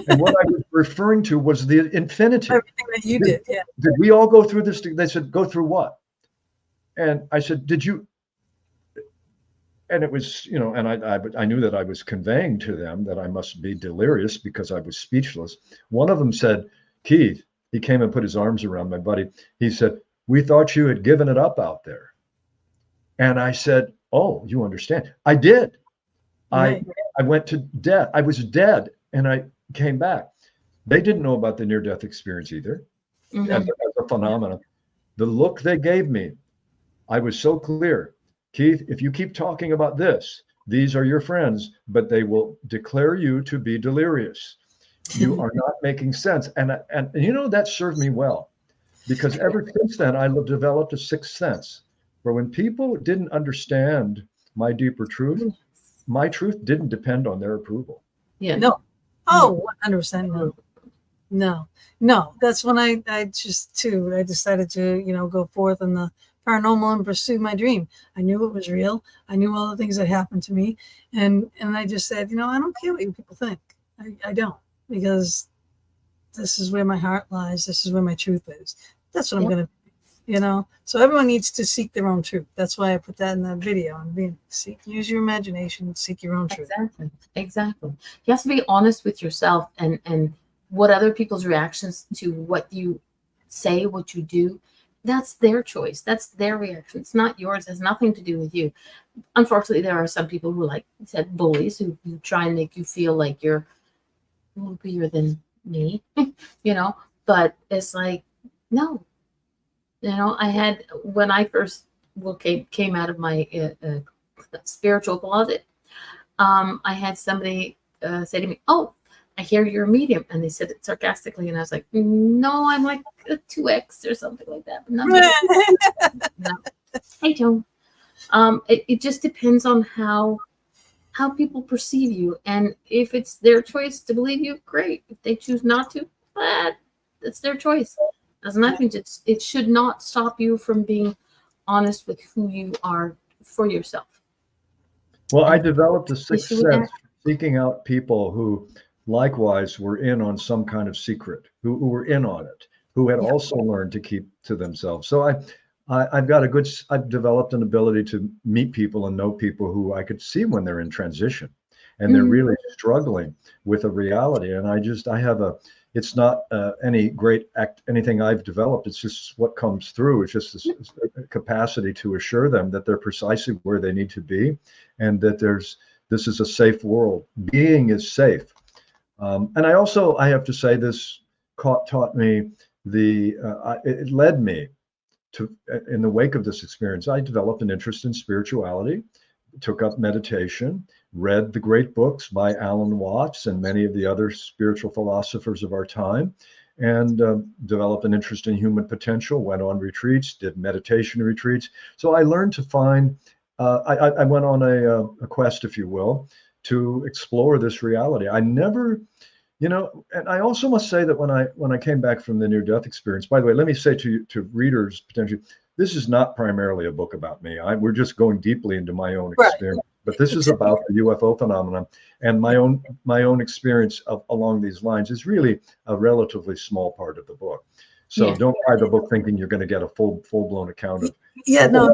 And what I was referring to was the infinity. Everything that you did, yeah. Did we all go through this? They said, "Go through what?" And I said, "Did you?" And it was, and I knew that I was conveying to them that I must be delirious because I was speechless. One of them said, "Keith," he came and put his arms around my buddy. He said, "We thought you had given it up out there." And I said, "Oh, you understand." I did. Right. I went to death. I was dead, and I came back. They didn't know about the near-death experience either, as a phenomenon. The look they gave me, I was so clear. "Keith, if you keep talking about this, these are your friends, but they will declare you to be delirious. You are not making sense." And that served me well, because ever since then, I developed a sixth sense, where when people didn't understand my deeper truth, my truth didn't depend on their approval. Yeah. No. Oh, 100% no. No. That's when I decided to, go forth in the paranormal and pursue my dream. I knew it was real. I knew all the things that happened to me. And I just said, I don't care what you people think. I don't, because this is where my heart lies. This is where my truth is. That's what I'm going to do, So everyone needs to seek their own truth. That's why I put that in that video. Use your imagination, seek your own truth. Exactly. You have to be honest with yourself and what other people's reactions to what you say, what you do. That's their choice. That's their reaction. It's not yours. It has nothing to do with you. Unfortunately, there are some people who, like you said, bullies who try and make you feel like you're loopier than me, but it's like, no. I had, when I first came out of my spiritual closet, I had somebody say to me, "Oh, I hear you're a medium," and they said it sarcastically, and I was like, "No, I'm like a 2X or something like that." But no. I don't. It just depends on how people perceive you, and if it's their choice to believe you, great. If they choose not to, that's their choice. As nothing, it should not stop you from being honest with who you are for yourself. Well, I developed a sixth sense seeking out people who likewise were in on some kind of secret, who were in on it, who had also learned to keep to themselves. So I've developed an ability to meet people and know people who I could see when they're in transition and they're really struggling with a reality. And it's not any great anything I've developed. It's just what comes through. It's just this capacity to assure them that they're precisely where they need to be, and that there's This is a safe world. Being is safe. And I have to say, this taught me it led me to, in the wake of this experience, I developed an interest in spirituality, took up meditation, read the great books by Alan Watts and many of the other spiritual philosophers of our time, and developed an interest in human potential, went on retreats, did meditation retreats. So I learned to find, I went on a quest, if you will, to explore this reality. I never, and I also must say that when I came back from the near-death experience, by the way, let me say to readers potentially, this is not primarily a book about me. We're just going deeply into my own experience. Right. But this is about the UFO phenomenon, and my own experience along these lines is really a relatively small part of the book. So don't buy the book thinking you're going to get a full-blown account of. No.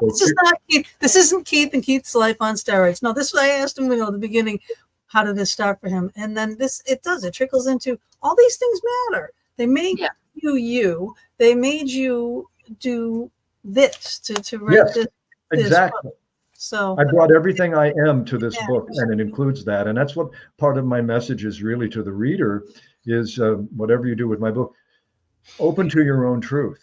This is not Keith. This isn't Keith and Keith's life on steroids. No, this I asked him, at the beginning, how did this start for him? And then it trickles into all these things matter. They make you. They made you do this to write this. Exactly. Book. So I brought everything I am to this book, and it includes that. And that's what part of my message is really to the reader is, whatever you do with my book, open to your own truth.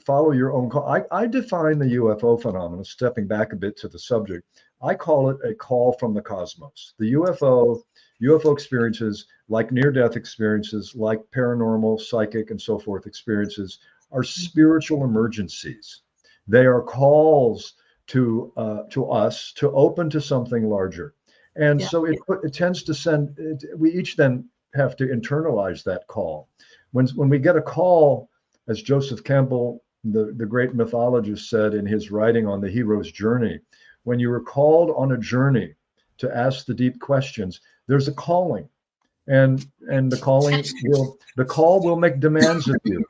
Follow your own call. I define the UFO phenomenon, stepping back a bit to the subject. I call it a call from the cosmos. The UFO experiences, like near-death experiences, like paranormal, psychic, and so forth experiences, are spiritual emergencies. They are calls to us to open to something larger. And so it tends to we each then have to internalize that call. When we get a call, as Joseph Campbell, the great mythologist, said in his writing on the hero's journey, when you are called on a journey to ask the deep questions, there's a calling, and the call will make demands of you.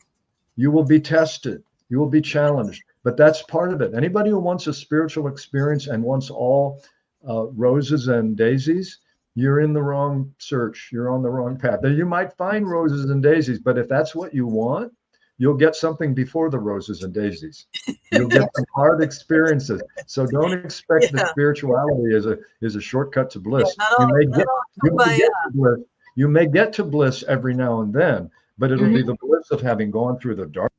You will be tested. You will be challenged. But that's part of it. Anybody who wants a spiritual experience and wants all roses and daisies, you're in the wrong search. You're on the wrong path. Now, you might find roses and daisies, but if that's what you want, you'll get something before the roses and daisies. You'll get some hard experiences. So don't expect that spirituality is a shortcut to bliss. You may get to bliss every now and then, but it'll be the bliss of having gone through the dark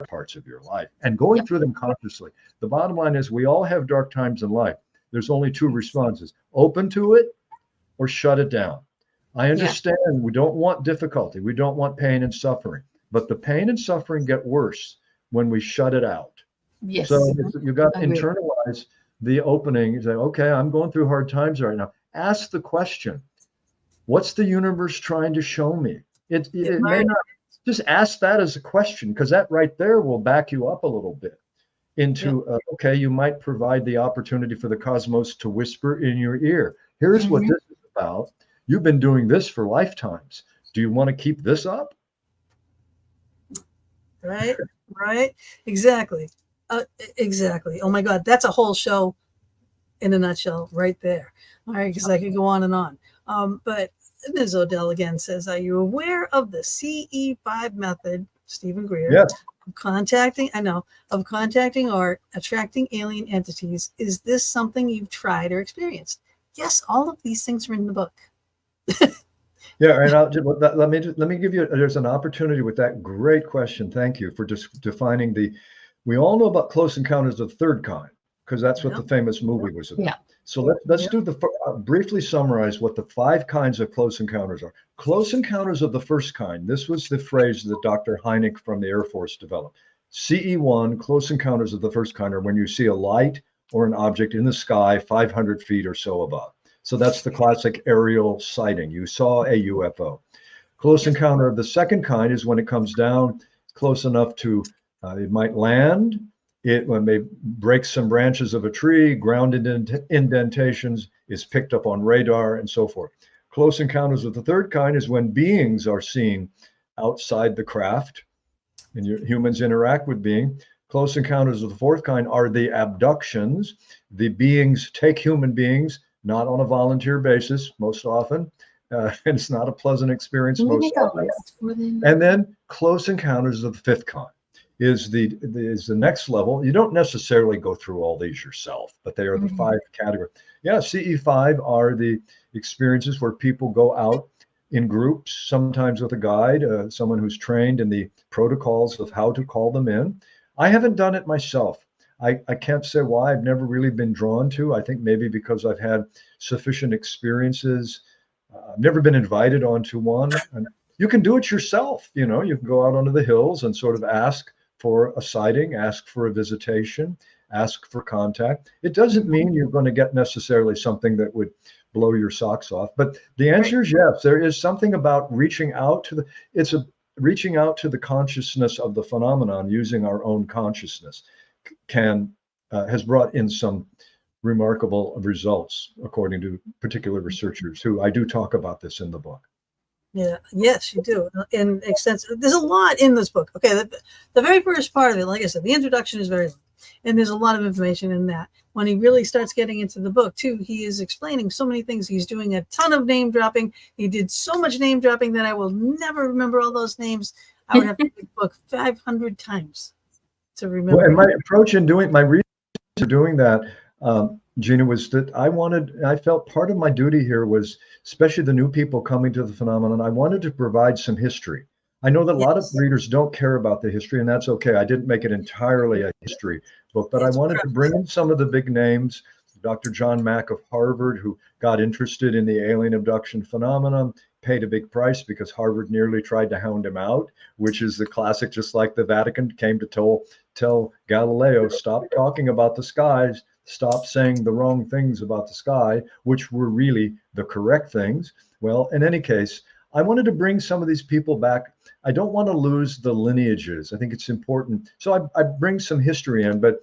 parts of your life and going through them consciously. The bottom line is we all have dark times in life. There's only two responses: open to it or shut it down. I understand we don't want difficulty. We don't want pain and suffering, but the pain and suffering get worse when we shut it out. Yes. So you got to internalize the opening. You say, okay, I'm going through hard times right now. Ask the question, what's the universe trying to show me? It may not. Just ask that as a question, because that right there will back you up a little bit into, okay, you might provide the opportunity for the cosmos to whisper in your ear. Here's what this is about. You've been doing this for lifetimes. Do you want to keep this up? Right. Exactly. Exactly. Oh my God, that's a whole show in a nutshell right there. All right, because I could go on and on. But Ms. Odell again says, are you aware of the CE5 method, Stephen Greer, of contacting or attracting alien entities? Is this something you've tried or experienced? Yes, all of these things are in the book. And let me give you, there's an opportunity with that great question. Thank you for just defining we all know about Close Encounters of the Third Kind, because that's what the famous movie was about. Yeah. So let's do briefly summarize what the 5 kinds of close encounters are. Close encounters of the first kind. This was the phrase that Dr. Hynek from the Air Force developed. CE1, close encounters of the first kind, are when you see a light or an object in the sky 500 feet or so above. So that's the classic aerial sighting. You saw a UFO. Close encounter of the second kind is when it comes down close enough to, it might land, it may break some branches of a tree, ground indentations, is picked up on radar, and so forth. Close encounters of the third kind is when beings are seen outside the craft, and humans interact with beings. Close encounters of the fourth kind are the abductions. The beings take human beings, not on a volunteer basis, most often. And it's not a pleasant experience most often. And then close encounters of the fifth kind. is the next level. You don't necessarily go through all these yourself, but they are the 5 categories. Yeah, CE5 are the experiences where people go out in groups, sometimes with a guide, someone who's trained in the protocols of how to call them in. I haven't done it myself. I can't say why. I've never really been drawn to. I think maybe because I've had sufficient experiences. I've never been invited onto one. And you can do it yourself. You know, you can go out onto the hills and sort of ask for a sighting, ask for a visitation, ask for contact. It doesn't mean you're going to get necessarily something that would blow your socks off. But the answer is yes. There is something about reaching out to reaching out to the consciousness of the phenomenon using our own consciousness has brought in some remarkable results, according to particular researchers who I do talk about this in the book. Yeah, yes, you do. In extensive, there's a lot in this book. Okay, the very first part of it, like I said, the introduction is very long, and there's a lot of information in that. When he really starts getting into the book, too, he is explaining so many things. He's doing a ton of name dropping. He did so much name dropping that I will never remember all those names. I would have to read the book 500 times to remember. Well, and my approach in doing my research for doing that, Gina, was that I felt part of my duty here was, especially the new people coming to the phenomenon, I wanted to provide some history. I know that a lot of readers don't care about the history, and that's okay. I didn't make it entirely a history book, but I wanted to bring in some of the big names. Dr. John Mack of Harvard, who got interested in the alien abduction phenomenon, paid a big price because Harvard nearly tried to hound him out, which is the classic, just like the Vatican came to tell Galileo, stop talking about the skies, stop saying the wrong things about the sky, which were really the correct things. Well, in any case, I wanted to bring some of these people back. I don't want to lose the lineages. I think it's important. So I bring some history in, but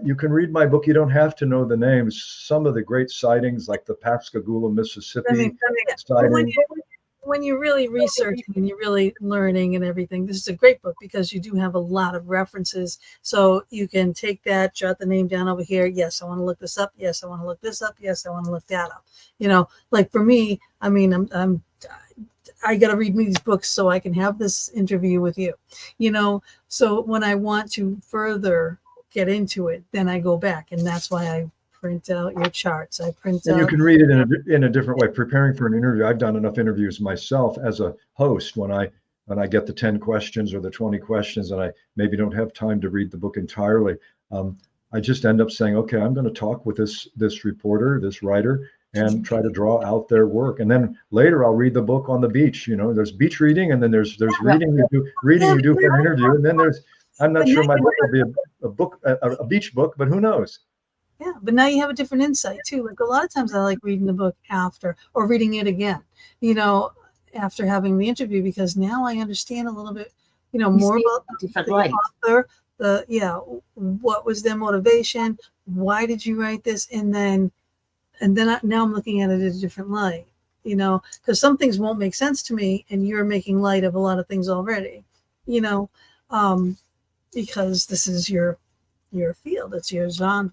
you can read my book. You don't have to know the names. Some of the great sightings, like the Pascagoula, Mississippi sighting. When you're really researching and you're really learning and everything, this is a great book because you do have a lot of references. So you can take that, jot the name down over here. Yes, I want to look this up. Yes, I want to look this up. Yes, I want to look that up. You know, like for me, I mean, I got to read these books so I can have this interview with you, you know. So when I want to further get into it, then I go back, and that's why I print out your charts. I print out. You can read it in a different way. Preparing for an interview, I've done enough interviews myself as a host when I get the 10 questions or the 20 questions, and I maybe don't have time to read the book entirely. I just end up saying, okay, I'm going to talk with this reporter, this writer, and try to draw out their work. And then later I'll read the book on the beach. You know, there's beach reading, and then there's reading you do for an interview, and then there's, I'm not sure my book will be a beach book, but who knows? Yeah, but now you have a different insight too. Like a lot of times I like reading the book after or reading it again, you know, after having the interview, because now I understand a little bit, you know, more about the author, what was their motivation, why did you write this, and then now I'm looking at it in a different light, you know, because some things won't make sense to me, and you're making light of a lot of things already, you know, because this is your field, it's your genre.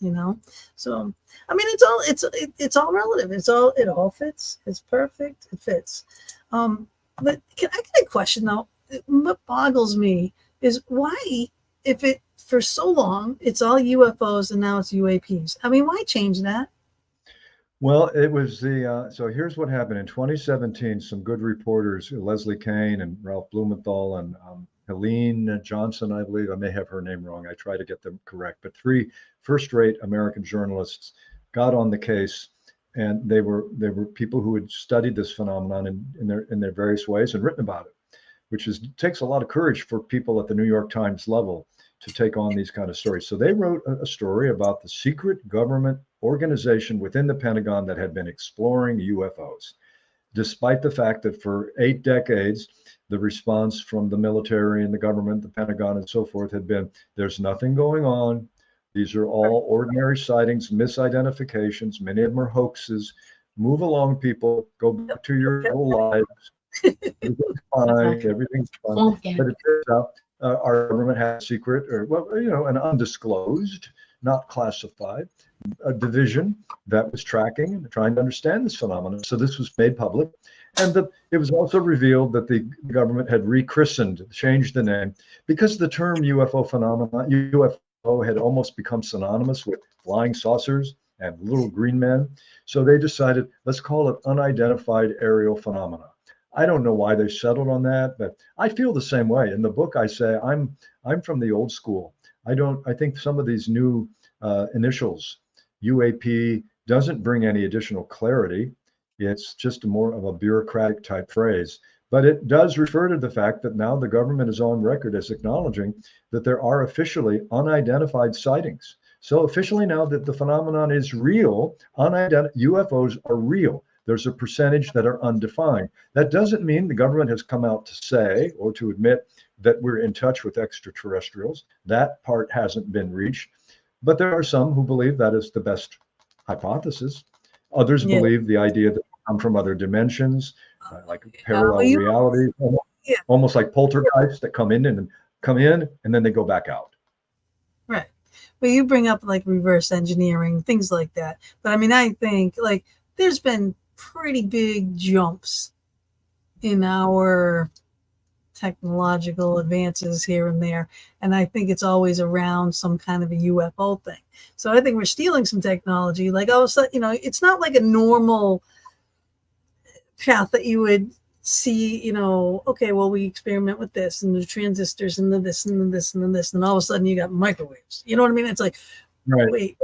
You know, so I mean, it's all relative. It all fits. It's perfect. It fits. But I get a question though? What boggles me is why, if it for so long it's all UFOs and now it's UAPs. I mean, why change that? Well, it was so here's what happened in 2017. Some good reporters, Leslie Kane and Ralph Blumenthal and Helene Johnson, I believe, I may have her name wrong. I try to get them correct, but 3 first-rate American journalists got on the case, and they were people who had studied this phenomenon in their various ways and written about it, which takes a lot of courage for people at the New York Times level to take on these kind of stories. So they wrote a story about the secret government organization within the Pentagon that had been exploring UFOs, despite the fact that for 8 decades, the response from the military and the government, the Pentagon and so forth had been, there's nothing going on. These are all ordinary sightings, misidentifications. Many of them are hoaxes. Move along, people. Go back to your little lives. Everything's fine. Everything's fine. But it turns out our government had a secret, or an undisclosed, not classified, a division that was tracking and trying to understand this phenomenon. So this was made public, And it was also revealed that the government had rechristened, changed the name, because the term UFO phenomenon, UFO, had almost become synonymous with flying saucers and little green men. So they decided, let's call it unidentified aerial phenomena. I don't know why they settled on that, but I feel the same way. In the book, I say I'm from the old school. I think some of these new initials, UAP, doesn't bring any additional clarity. It's just more of a bureaucratic type phrase, but it does refer to the fact that now the government is on record as acknowledging that there are officially unidentified sightings. So officially now that the phenomenon is real, UFOs are real. There's a percentage that are undefined. That doesn't mean the government has come out to say or to admit that we're in touch with extraterrestrials. That part hasn't been reached. But there are some who believe that is the best hypothesis. Others believe the idea that they come from other dimensions, like parallel reality, almost like poltergeists that come in and then they go back out. Right. Well, you bring up like reverse engineering, things like that. But I mean, I think like there's been pretty big jumps in our technological advances here and there. And I think it's always around some kind of a UFO thing. So I think we're stealing some technology. Like all of a sudden, you know, it's not like a normal path that you would see, you know, okay, well, we experiment with this and the transistors and the this and the this and the this, and all of a sudden you got microwaves. You know what I mean? It's like, right. Wait,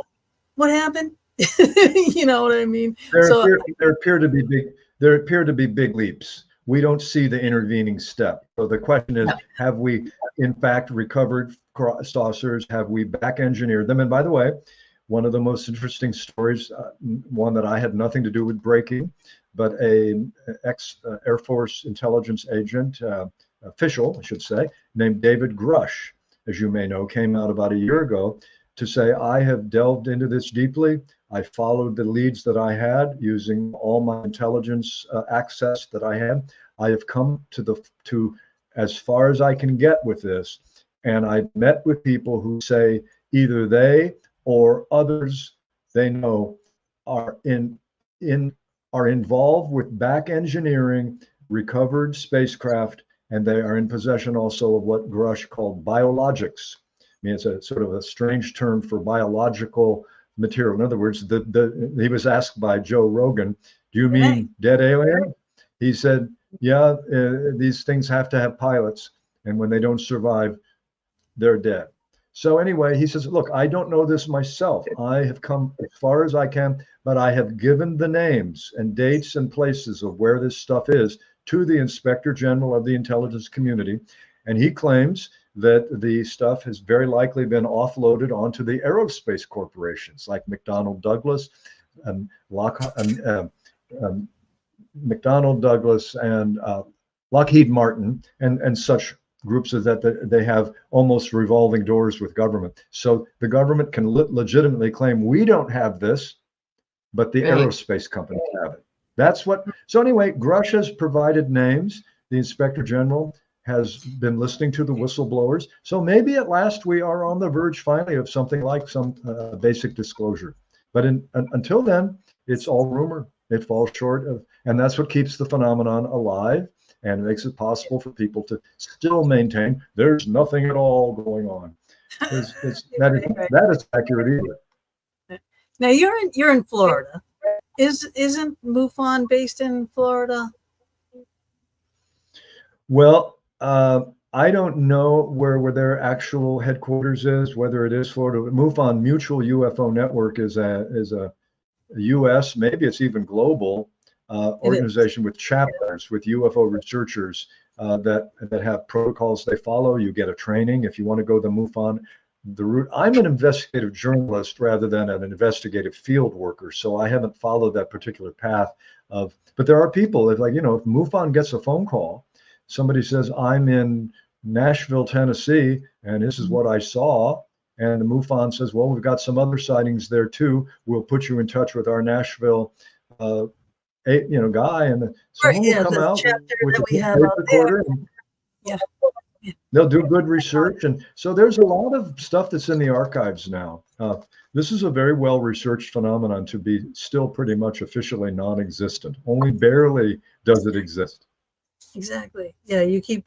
what happened? You know what I mean? There appear to be big leaps. We don't see the intervening step. So the question is, have we in fact recovered saucers? Have we back engineered them? And by the way, one of the most interesting stories, one that I had nothing to do with breaking, but a ex-Air Force intelligence agent, official, I should say, named David Grush, as you may know, came out about a year ago to say, I have delved into this deeply. I followed the leads that I had using all my intelligence access that I had. I have come to as far as I can get with this. And I met with people who say either they or others they know are involved with back engineering recovered spacecraft, and they are in possession also of what Grush called biologics. I mean, it's a sort of a strange term for biological material. In other words, he was asked by Joe Rogan, do you mean dead alien? He said, yeah, these things have to have pilots, and when they don't survive, they're dead. So anyway, he says, look, I don't know this myself. I have come as far as I can, but I have given the names and dates and places of where this stuff is to the Inspector General of the intelligence community. And he claims that the stuff has very likely been offloaded onto the aerospace corporations like McDonnell Douglas and Lockheed Martin and such groups that they have almost revolving doors with government. So the government can legitimately claim we don't have this, but the aerospace companies have it. That's what. So anyway, Grush has provided names. The Inspector General has been listening to the whistleblowers. So maybe at last we are on the verge finally of something like some basic disclosure. But until then, it's all rumor. It falls short of, and that's what keeps the phenomenon alive and makes it possible for people to still maintain there's nothing at all going on. That is accurate either. Now you're in Florida. Isn't MUFON based in Florida? Well, I don't know where their actual headquarters is, whether it is Florida. MUFON, Mutual UFO Network, is a U.S., maybe it's even global organization with chapters, with UFO researchers that have protocols they follow. You get a training if you want to go the MUFON the route. I'm an investigative journalist rather than an investigative field worker, so I haven't followed that particular path of. But there are people if if MUFON gets a phone call, somebody says I'm in Nashville, Tennessee, and this is what I saw. And the MUFON says, well, we've got some other sightings there too. We'll put you in touch with our Nashville, guy, and someone will come out with a tape recorder. They'll do good research. And so there's a lot of stuff that's in the archives now. This is a very well-researched phenomenon to be still pretty much officially non-existent. Only barely does it exist. Exactly. Yeah, you keep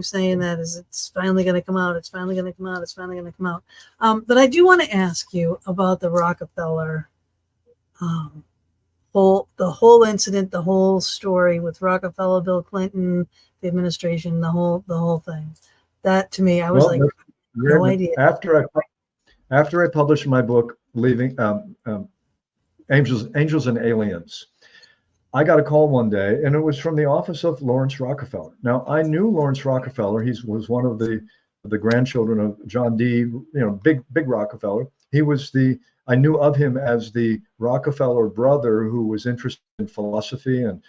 saying that as it's finally going to come out. It's finally going to come out. It's finally going to come out. But I do want to ask you about the Rockefeller the whole incident, the whole story with Rockefeller, Bill Clinton, the administration, the whole thing. That to me, I was no idea. After I published my book, Leaving Angels and Aliens, I got a call one day, and it was from the office of Lawrence Rockefeller. Now, I knew Lawrence Rockefeller. He was one of the grandchildren of John D. Big Rockefeller. I knew of him as the Rockefeller brother who was interested in philosophy and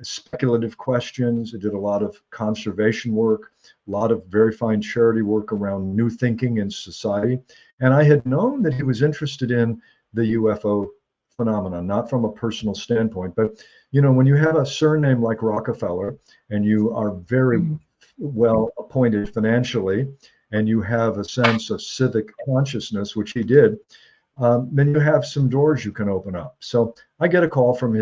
speculative questions. He did a lot of conservation work, a lot of very fine charity work around new thinking in society. And I had known that he was interested in the UFO phenomenon, not from a personal standpoint, but when you have a surname like Rockefeller and you are very well appointed financially, and you have a sense of civic consciousness, which he did, then you have some doors you can open up. So I get a call from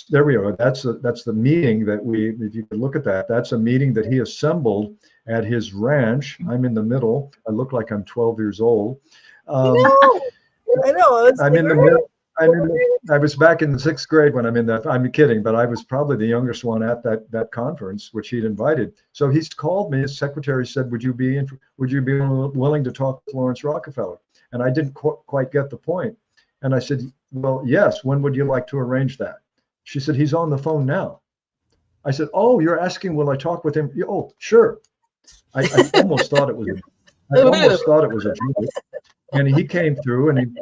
there we are. That's the meeting that if you could look at that, that's a meeting that he assembled at his ranch. I'm in the middle. I look like I'm 12 years old. I know. I was back in the 6th grade when I'm in that. I'm kidding, but I was probably the youngest one at that conference, which he'd invited. So he's called me. His secretary said, "Would you be willing to talk to Lawrence Rockefeller?" And I didn't quite get the point. And I said, "Well, yes. When would you like to arrange that?" She said, "He's on the phone now." I said, "Oh, you're asking, will I talk with him?" "Oh, sure." I almost thought it was. I almost thought it was a joke. And he came through, and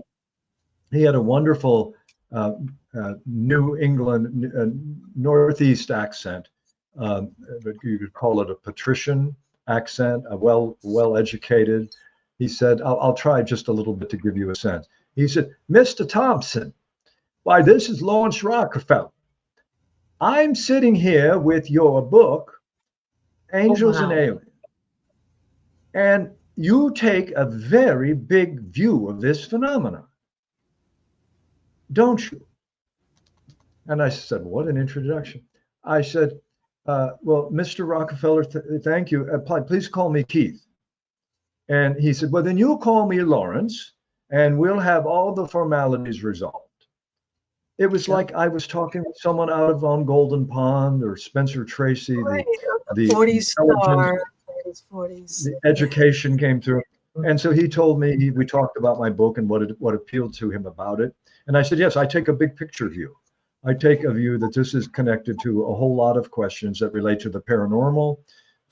he had a wonderful New England Northeast accent. You could call it a patrician accent, a well-educated. He said, I'll try just a little bit to give you a sense. He said, "Mr. Thompson, why, this is Lawrence Rockefeller. I'm sitting here with your book, Angels and Aliens. And you take a very big view of this phenomenon, don't you?" And I said, "What an introduction." I said, "Well, Mr. Rockefeller, thank you. Please call me Keith." And he said, "Well, then you'll call me Lawrence, and we'll have all the formalities resolved." It was like I was talking with someone out of On Golden Pond or Spencer Tracy, the 40s star. 40s. The education came through. And so he told me, we talked about my book and what appealed to him about it. And I said, yes, I take a big picture view. I take a view that this is connected to a whole lot of questions that relate to the paranormal,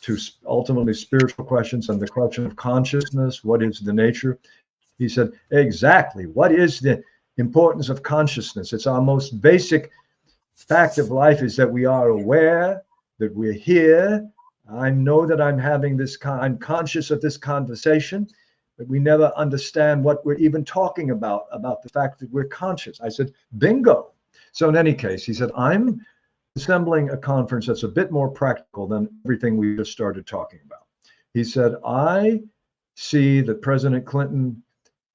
to ultimately spiritual questions, and the question of consciousness. What is the nature? He said, exactly. What is the importance of consciousness? It's our most basic fact of life, is that we are aware, that we're here. I know that I'm having I'm conscious of this conversation, but we never understand what we're even talking about the fact that we're conscious. I said, bingo. So in any case, he said, I'm assembling a conference that's a bit more practical than everything we just started talking about. He said, I see that President Clinton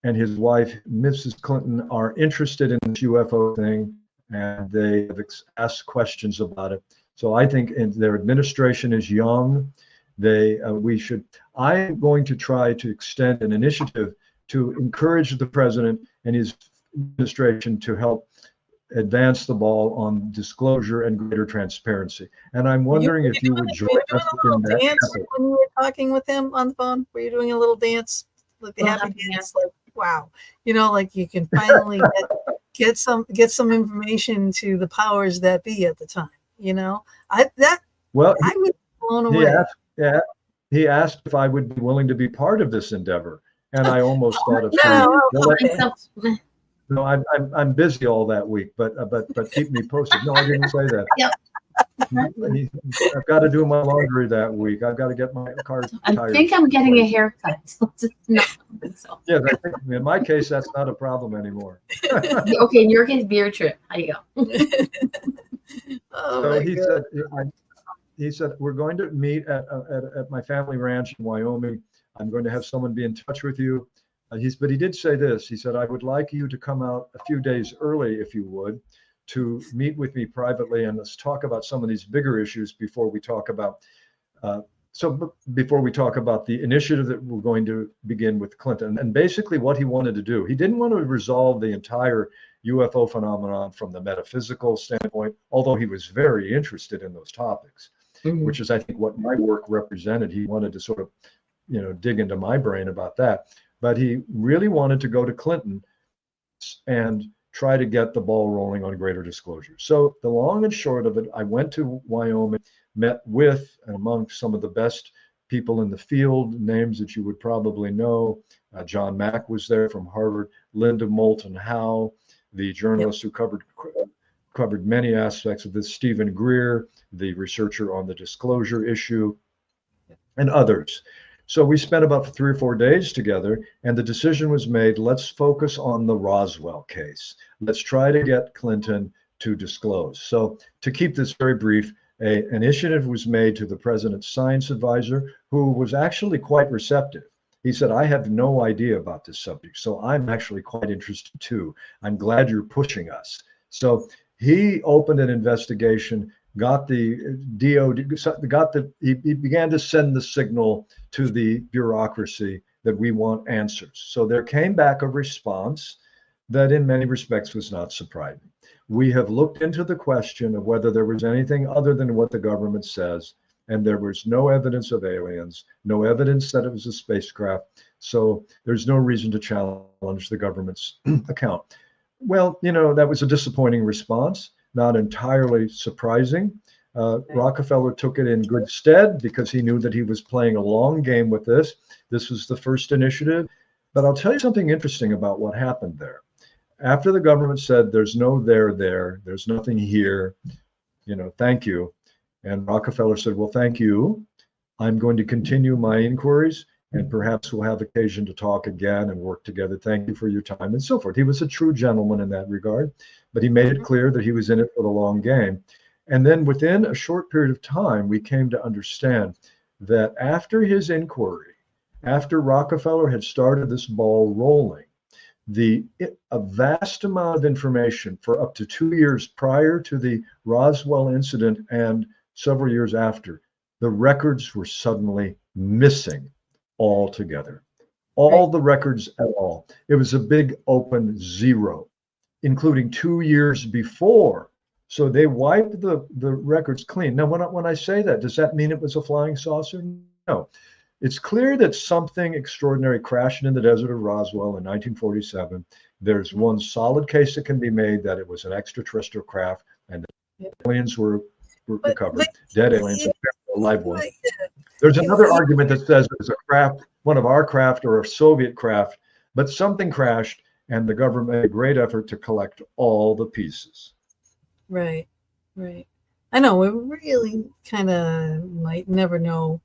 and his wife, Mrs. Clinton, are interested in this UFO thing, and they have asked questions about it. So I think their administration is young. I'm going to try to extend an initiative to encourage the president and his administration to help advance the ball on disclosure and greater transparency. And I'm wondering if you would join us in that effort. When you were talking with him on the phone, were you doing a little dance, like the happy dance? Like, wow, like you can finally get some information to the powers that be at the time. I was blown away. He asked if I would be willing to be part of this endeavor, and I almost thought of no, I'm busy all that week, but keep me posted. No, I didn't say that. Yep. I've got to do my laundry that week. I've got to get my car tires. I think I'm getting a haircut. Yeah, I think in my case that's not a problem anymore. Okay, in your case, beer trip. How you go? So he said, we're going to meet at my family ranch in Wyoming. I'm going to have someone be in touch with you. But he did say this. He said, I would like you to come out a few days early, if you would, to meet with me privately, and let's talk about some of these bigger issues before we talk about the initiative that we're going to begin with Clinton. And basically what he wanted to do, he didn't want to resolve the entire UFO phenomenon from the metaphysical standpoint, although he was very interested in those topics, which is, I think, what my work represented. He wanted to sort of, dig into my brain about that. But he really wanted to go to Clinton and try to get the ball rolling on greater disclosure. So the long and short of it, I went to Wyoming, met with and among some of the best people in the field, names that you would probably know. John Mack was there from Harvard, Linda Moulton Howe, the journalist who covered many aspects of this, Stephen Greer, the researcher on the disclosure issue, and others. So we spent about 3 or 4 days together, and the decision was made, let's focus on the Roswell case. Let's try to get Clinton to disclose. So to keep this very brief, an initiative was made to the president's science advisor, who was actually quite receptive. He said, I have no idea about this subject, so I'm actually quite interested too. I'm glad you're pushing us. So he opened an investigation, got the DOD, he began to send the signal to the bureaucracy that we want answers. So there came back a response that in many respects was not surprising. We have looked into the question of whether there was anything other than what the government says, and there was no evidence of aliens, no evidence that it was a spacecraft. So there's no reason to challenge the government's account. Well, that was a disappointing response, not entirely surprising. Rockefeller took it in good stead because he knew that he was playing a long game with this. This was the first initiative. But I'll tell you something interesting about what happened there. After the government said, there's no there's nothing here, thank you. And Rockefeller said, well, thank you. I'm going to continue my inquiries, and perhaps we'll have occasion to talk again and work together. Thank you for your time, and so forth. He was a true gentleman in that regard, but he made it clear that he was in it for the long game. And then within a short period of time, we came to understand that after his inquiry, after Rockefeller had started this ball rolling, a vast amount of information for up to 2 years prior to the Roswell incident and several years after, the records were suddenly missing altogether. All the records at all. It was a big open zero, including 2 years before. So they wiped the records clean. Now, when I say that, does that mean it was a flying saucer? No. It's clear that something extraordinary crashed in the desert of Roswell in 1947. There's one solid case that can be made that it was an extraterrestrial craft and aliens were recovered, dead aliens, and live ones. There's another argument that says it was a craft, one of our craft or a Soviet craft, but something crashed and the government made a great effort to collect all the pieces. Right. I know we really kind of might never know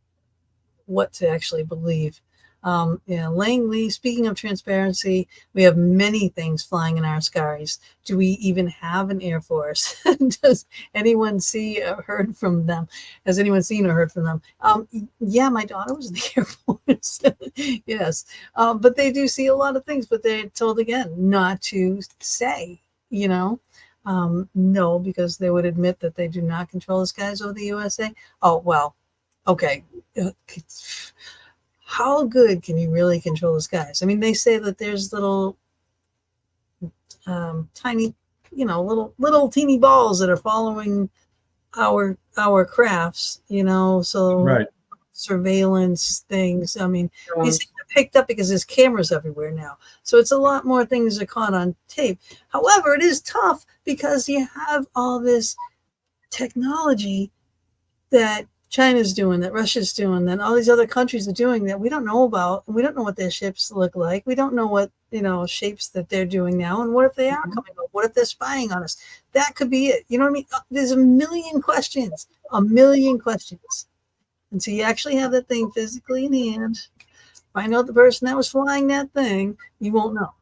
what to actually believe. Langley, speaking of transparency, we have many things flying in our skies. Do we even have an Air Force? Does anyone see or heard from them? Has anyone seen or heard from them? Yeah, my daughter was in the Air Force. Yes. But they do see a lot of things, but they're told again not to say, no, because they would admit that they do not control the skies over the USA. Oh, well, okay. How good can you really control the skies? I mean, they say that there's little tiny, little teeny balls that are following our crafts, so right. Surveillance things. I mean, these things are picked up because there's cameras everywhere now. So it's a lot more things are caught on tape. However, it is tough because you have all this technology that China's doing, that Russia's doing, that all these other countries are doing that we don't know about. We don't know what their ships look like. We don't know what, shapes that they're doing now. And what if they are coming up? What if they're spying on us? That could be it. You know what I mean? There's a million questions. Until you actually have that thing physically in hand, find out the person that was flying that thing, you won't know.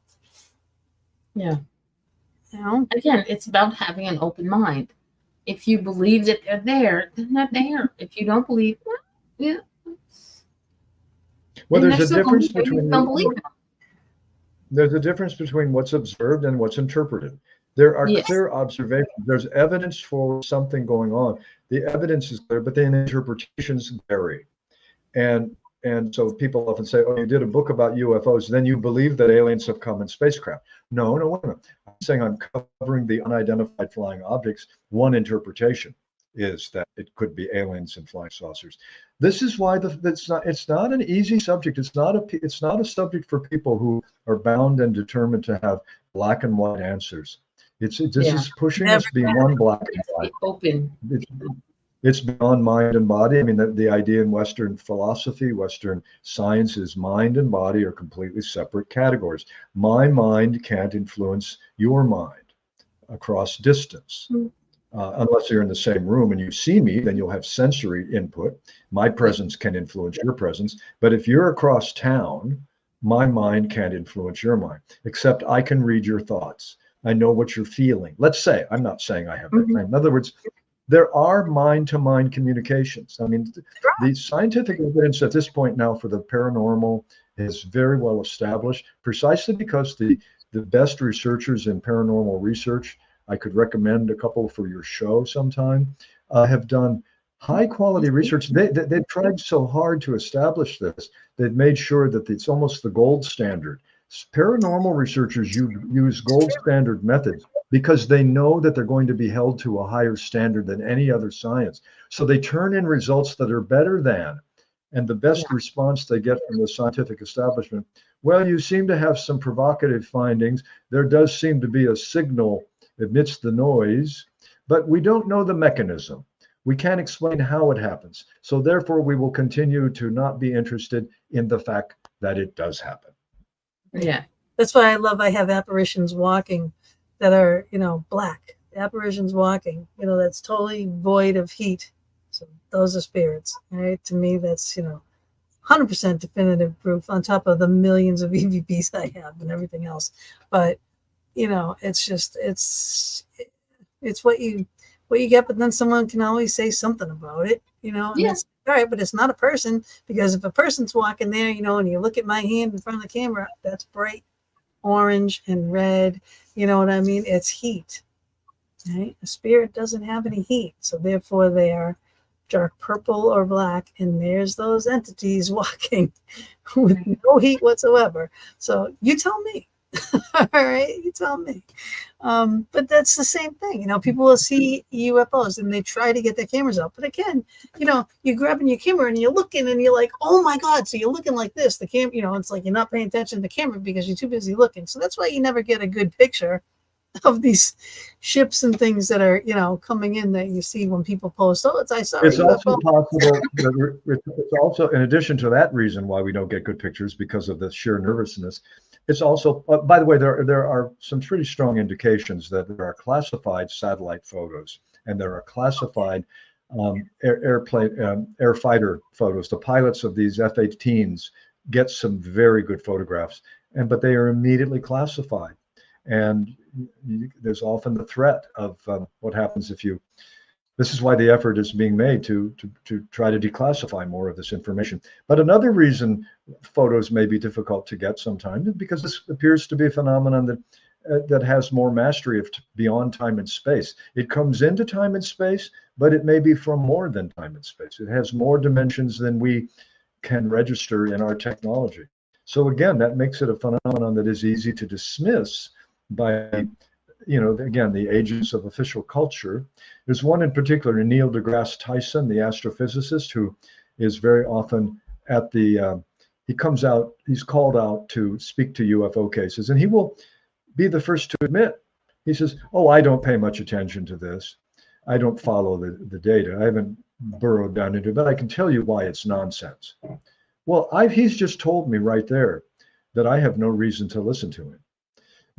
Yeah. Again, it's about having an open mind. If you believe that they're there, then they're there. If you don't believe, well, yeah. Well, Then there's a they're still gonna difference be there. You between don't believe them. there's a difference between what's observed and what's interpreted. There are Yes. clear observations. There's evidence for something going on. The evidence is clear, but then interpretations vary. And so people often say, "Oh, you did a book about UFOs, then you believe that aliens have come in spacecraft." No, no, wait a minute. I'm saying I'm covering the unidentified flying objects. One interpretation is that it could be aliens and flying saucers. This is why it's not an easy subject. It's not a subject for people who are bound and determined to have black and white answers. This is pushing us beyond black and white. Open. It's beyond mind and body. I mean, the idea in Western philosophy, Western science is mind and body are completely separate categories. My mind can't influence your mind across distance. Unless you're in the same room and you see me, then you'll have sensory input. My presence can influence your presence. But if you're across town, my mind can't influence your mind, except I can read your thoughts. I know what you're feeling. Let's say, I'm not saying I have that. In other words, there are mind-to-mind communications. I mean, the scientific evidence at this point now for the paranormal is very well established, precisely because the best researchers in paranormal research, I could recommend a couple for your show sometime, have done high-quality research. They've tried so hard to establish this. They've made sure that it's almost the gold standard. Paranormal researchers use gold standard methods because they know that they're going to be held to a higher standard than any other science. So they turn in results that are better than, and the best response they get from the scientific establishment, well, you seem to have some provocative findings. There does seem to be a signal amidst the noise, but we don't know the mechanism. We can't explain how it happens. So therefore, we will continue to not be interested in the fact that it does happen. Yeah. That's why I have apparitions walking that are, black. Apparitions walking, that's totally void of heat. So those are spirits, right? To me, that's, 100% definitive proof on top of the millions of EVPs I have and everything else. But, it's just, it's what you get, but then someone can always say something about it, and it's all right, but it's not a person, because if a person's walking there, and you look at my hand in front of the camera, that's bright orange and red, you know what I mean? It's heat, right? A spirit doesn't have any heat, so therefore they are dark purple or black, and there's those entities walking with no heat whatsoever. So you tell me. All right, you tell me. But that's the same thing. People will see UFOs and they try to get their cameras out. But again, you're grabbing your camera and you're looking and you're like, oh my God. So you're looking like this. The camera, it's like you're not paying attention to the camera because you're too busy looking. So that's why you never get a good picture of these ships and things that are, coming in that you see when people post. Oh, I saw It's a also UFO. possible. It's also, in addition to that reason why we don't get good pictures because of the sheer nervousness, it's also, by the way, there are some pretty strong indications that there are classified satellite photos and there are classified air fighter photos. The pilots of these F-18s get some very good photographs, but they are immediately classified. And there's often the threat of what happens if you. This is why the effort is being made to try to declassify more of this information. But another reason photos may be difficult to get sometimes is because this appears to be a phenomenon that has more mastery of beyond time and space. It comes into time and space, but it may be from more than time and space. It has more dimensions than we can register in our technology. So again, that makes it a phenomenon that is easy to dismiss by, again, the agents of official culture. There's one in particular, Neil deGrasse Tyson, the astrophysicist, who is very often at he's called out to speak to UFO cases, and he will be the first to admit, he says, oh, I don't pay much attention to this. I don't follow the data. I haven't burrowed down into it, but I can tell you why it's nonsense. Well, he's just told me right there that I have no reason to listen to him.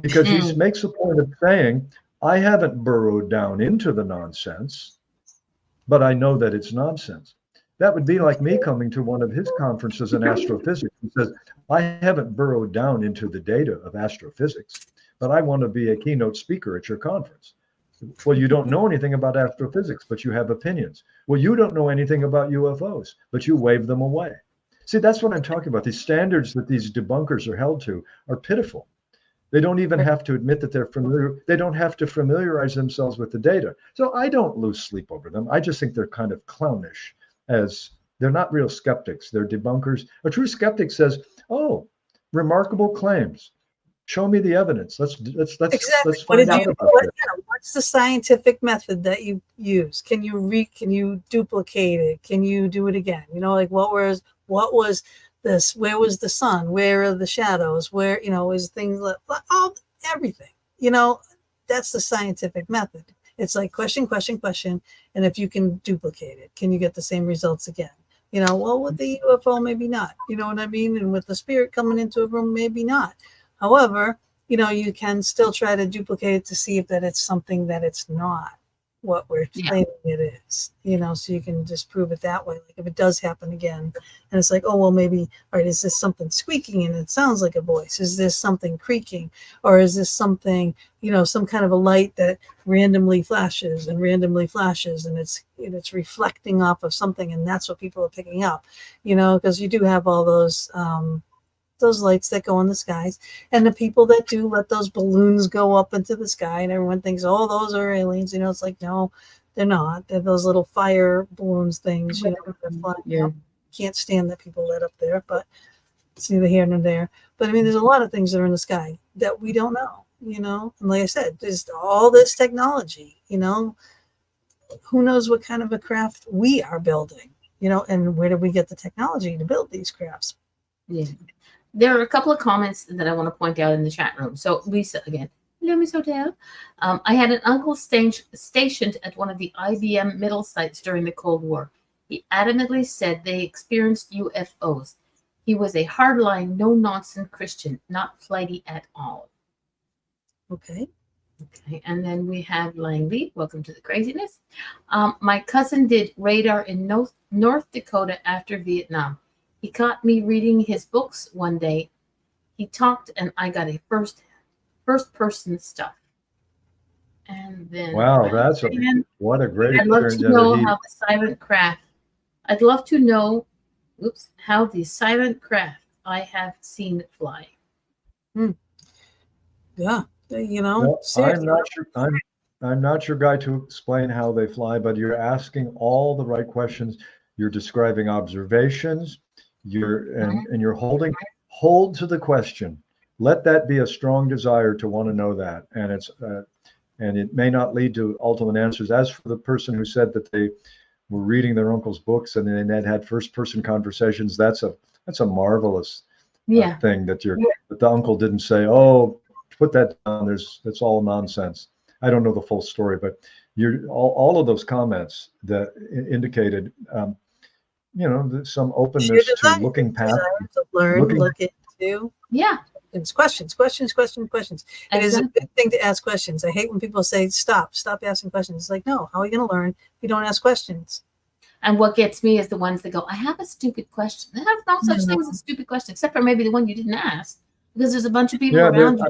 Because he makes a point of saying, I haven't burrowed down into the nonsense, but I know that it's nonsense. That would be like me coming to one of his conferences in astrophysics. He says, I haven't burrowed down into the data of astrophysics, but I want to be a keynote speaker at your conference. Well, you don't know anything about astrophysics, but you have opinions. Well, you don't know anything about UFOs, but you wave them away. See, that's what I'm talking about. These standards that these debunkers are held to are pitiful. They don't even have to admit that they're familiar. They don't have to familiarize themselves with the data. So I don't lose sleep over them. I just think they're kind of clownish, as they're not real skeptics. They're debunkers. A true skeptic says, "Oh, remarkable claims. Show me the evidence. Exactly. Let's What find did out you? about that." What's the scientific method that you use? Can you duplicate it? Can you do it again? You know, like what was this? Where was the sun? Where are the shadows? Where, you know, is things like all everything? You know, that's the scientific method. It's like question, question, question, and if you can duplicate it, can you get the same results again? You know, well, with the UFO, maybe not. You know what I mean? And with the spirit coming into a room, maybe not. However, you know, you can still try to duplicate it to see if that it's something that it's not what we're claiming it is, you know, so you can just prove it that way. Like if it does happen again and it's like, oh, well, maybe, all right, is this something squeaking and it sounds like a voice? Is this something creaking? Or is this something, you know, some kind of a light that randomly flashes and it's reflecting off of something, and that's what people are picking up, you know, because you do have all those lights that go in the skies, and the people that do let those balloons go up into the sky, and everyone thinks, oh, those are aliens. You know, it's like, no, they're not. They're those little fire balloons things, you know, they're flying up. Can't stand that people let up there, but it's neither here nor there. But I mean, there's a lot of things that are in the sky that we don't know, you know, and like I said, there's all this technology, you know, who knows what kind of a craft we are building, you know, and where did we get the technology to build these crafts? Yeah. There are a couple of comments that I want to point out in the chat room. So Lisa again, hello, Miss Hotel. I had an uncle stationed at one of the IBM middle sites during the Cold War. He adamantly said they experienced UFOs. He was a hardline, no-nonsense Christian, not flighty at all. Okay. Okay, and then we have Langley. Welcome to the craziness. My cousin did radar in North Dakota after Vietnam. He caught me reading his books one day. He talked, and I got a first person stuff. And then Wow, what a great I'd love experience. to know how the silent craft. I'd love to know, how the silent craft I have seen fly. Yeah, you know, Well, seriously. I'm not your guy to explain how they fly, but you're asking all the right questions. You're describing observations. You're hold to the question. Let that be a strong desire to want to know that, and it may not lead to ultimate answers. As for the person who said that they were reading their uncle's books and then had first-person conversations, that's a marvelous thing that the uncle didn't say, oh, put that down. That's all nonsense. I don't know the full story, but all of those comments that indicated. You know, some openness to looking past, to learn, look into. Yeah. It's questions. It is a good thing to ask questions. I hate when people say, stop asking questions. It's like, no, how are you going to learn if you don't ask questions? And what gets me is the ones that go, I have a stupid question. I have no such thing as a stupid question, except for maybe the one you didn't ask, because there's a bunch of people around you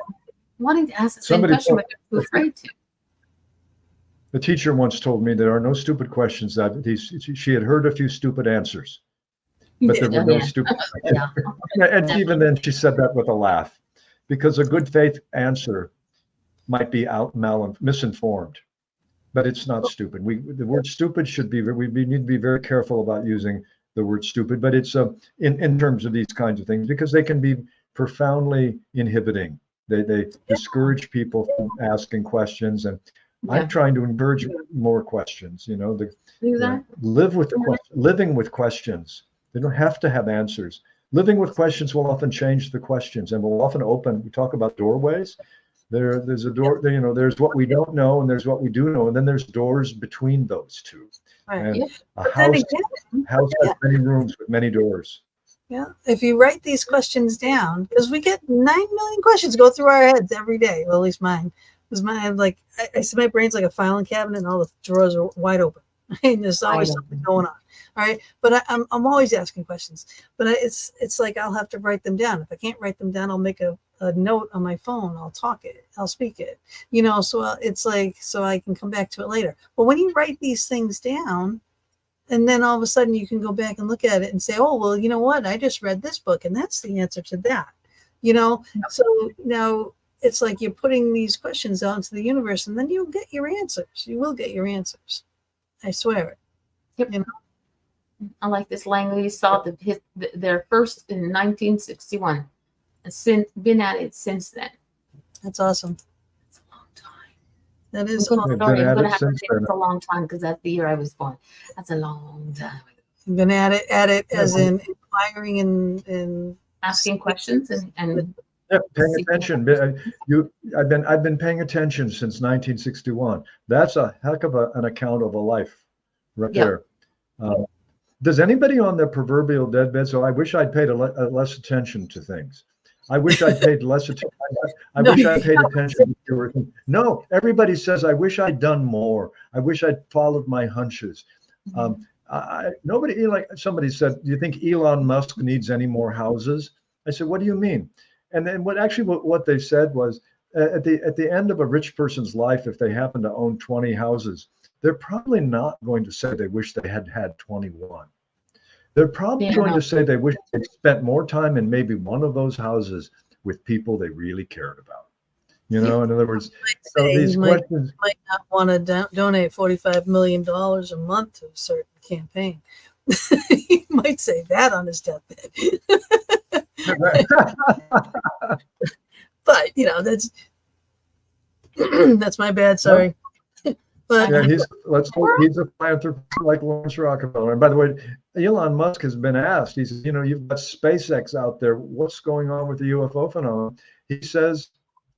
wanting to ask the same question, but they're too afraid to. The teacher once told me there are no stupid questions. She had heard a few stupid answers, but there were no stupid. And even then, she said that with a laugh, because a good faith answer might be misinformed, but it's not stupid. The word stupid should be. We need to be very careful about using the word stupid, but it's in terms of these kinds of things, because they can be profoundly inhibiting. They discourage people from asking questions, and I'm trying to encourage more questions. You know, living with questions. They don't have to have answers. Living with questions will often change the questions, and will often open. We talk about doorways. There's a door. You know, there's what we don't know, and there's what we do know, and then there's doors between those two. Right. And a house has many rooms with many doors. Yeah, if you write these questions down, because we get 9 million questions go through our heads every day. Well, at least mine. Because I see my brain's like a filing cabinet, and all the drawers are wide open. And there's always something going on. All right, but I'm always asking questions. But it's like I'll have to write them down. If I can't write them down, I'll make a a note on my phone, I'll speak it, so it's like, so I can come back to it later. But when you write these things down, and then all of a sudden you can go back and look at it and say, oh, well, you know what? I just read this book and that's the answer to that, So now it's like you're putting these questions out into the universe, and then you'll get your answers. You will get your answers. I swear it. Yep. I like this. Langley saw their first in 1961. And been at it since then. That's awesome. It's a long time. That is I'm awesome. going to have to say it's a long time because that's the year I was born. That's a long time. You've been at it as in inquiring and asking questions and yeah, paying attention. I've been paying attention since 1961. That's a heck of an account of a life, right there. Does anybody on their proverbial deathbed? So I wish I'd paid less attention to things. I wish I paid less attention. I wish I paid attention to everything. No, everybody says, I wish I'd done more. I wish I'd followed my hunches. Somebody said, do you think Elon Musk needs any more houses? I said, what do you mean? And then what they said was, at the end of a rich person's life, if they happen to own 20 houses, they're probably not going to say they wish they had 21. They're probably going to say they wish they spent more time in maybe one of those houses with people they really cared about. In other words, so these questions might not want to donate $45 million a month to a certain campaign. He might say that on his deathbed. But that's my bad. Sorry. But yeah, he's a philanthropist like Lawrence Rockefeller. And by the way, Elon Musk has been asked. He says, you've got SpaceX out there. What's going on with the UFO phenomenon? He says,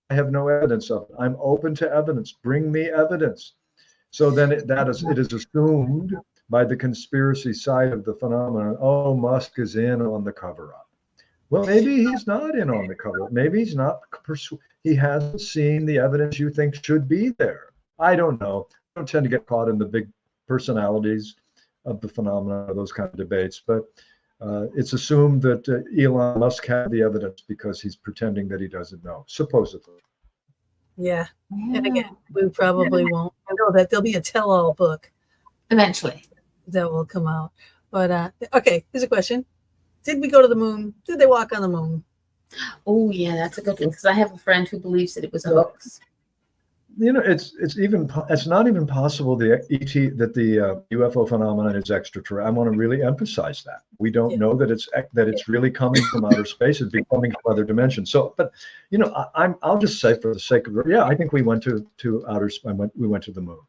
I have no evidence of it. I'm open to evidence. Bring me evidence. So then it is assumed by the conspiracy side of the phenomenon, oh, Musk is in on the cover-up. Well, maybe he's not in on the cover-up. Maybe he's not. He hasn't seen the evidence you think should be there. I don't know. I don't tend to get caught in the big personalities of the phenomena, those kind of debates, but it's assumed that Elon Musk had the evidence because he's pretending that he doesn't know, supposedly. Yeah. And again, we probably won't. I know that there'll be a tell-all book eventually that will come out. But okay, here's a question. Did we go to the moon? Did they walk on the moon? Oh yeah, that's a good one, because I have a friend who believes that it was a hoax. It's not even possible that the UFO phenomenon is extraterrestrial. I want to really emphasize that we don't know that it's really coming from outer space. It's coming from other dimensions. So, but I'll just say, for the sake of I think we went to outer space. We went to the moon.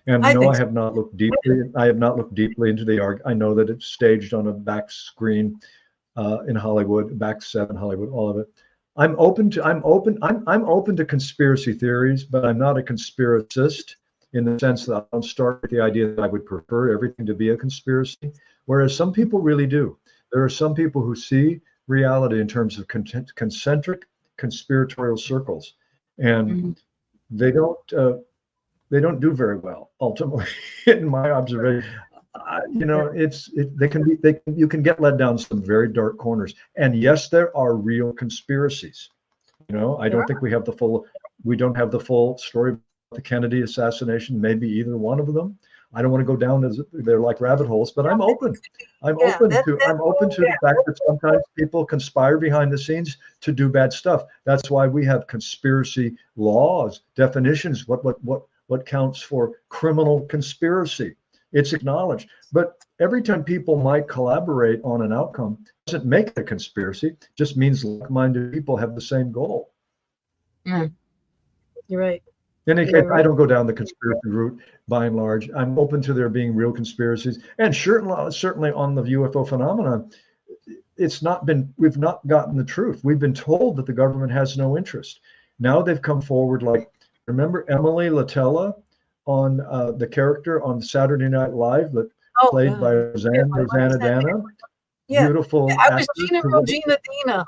And I have not looked deeply. I have not looked deeply into the art. I know that it's staged on a back screen in Hollywood, back 7 Hollywood, all of it. I'm open to conspiracy theories, but I'm not a conspiracist in the sense that I don't start with the idea that I would prefer everything to be a conspiracy, whereas some people really do. There are some people who see reality in terms of concentric conspiratorial circles, and they don't do very well ultimately, in my observation. You can get led down some very dark corners, and yes, there are real conspiracies. I don't think we don't have the full story about the Kennedy assassination, maybe either one of them. I don't want to go down as they're like rabbit holes, but I'm open. I'm open to the fact that sometimes people conspire behind the scenes to do bad stuff. That's why we have conspiracy laws, definitions, what counts for criminal conspiracy. It's acknowledged. But every time people might collaborate on an outcome doesn't make it a conspiracy, just means like-minded people have the same goal. You're right. In any case, I don't go down the conspiracy route by and large. I'm open to there being real conspiracies. And certainly on the UFO phenomenon, we've not gotten the truth. We've been told that the government has no interest. Now they've come forward, like, remember Emily Latella on the character on Saturday Night Live that played by Rosanna Dana? Yeah. Beautiful. I was Regina Dana.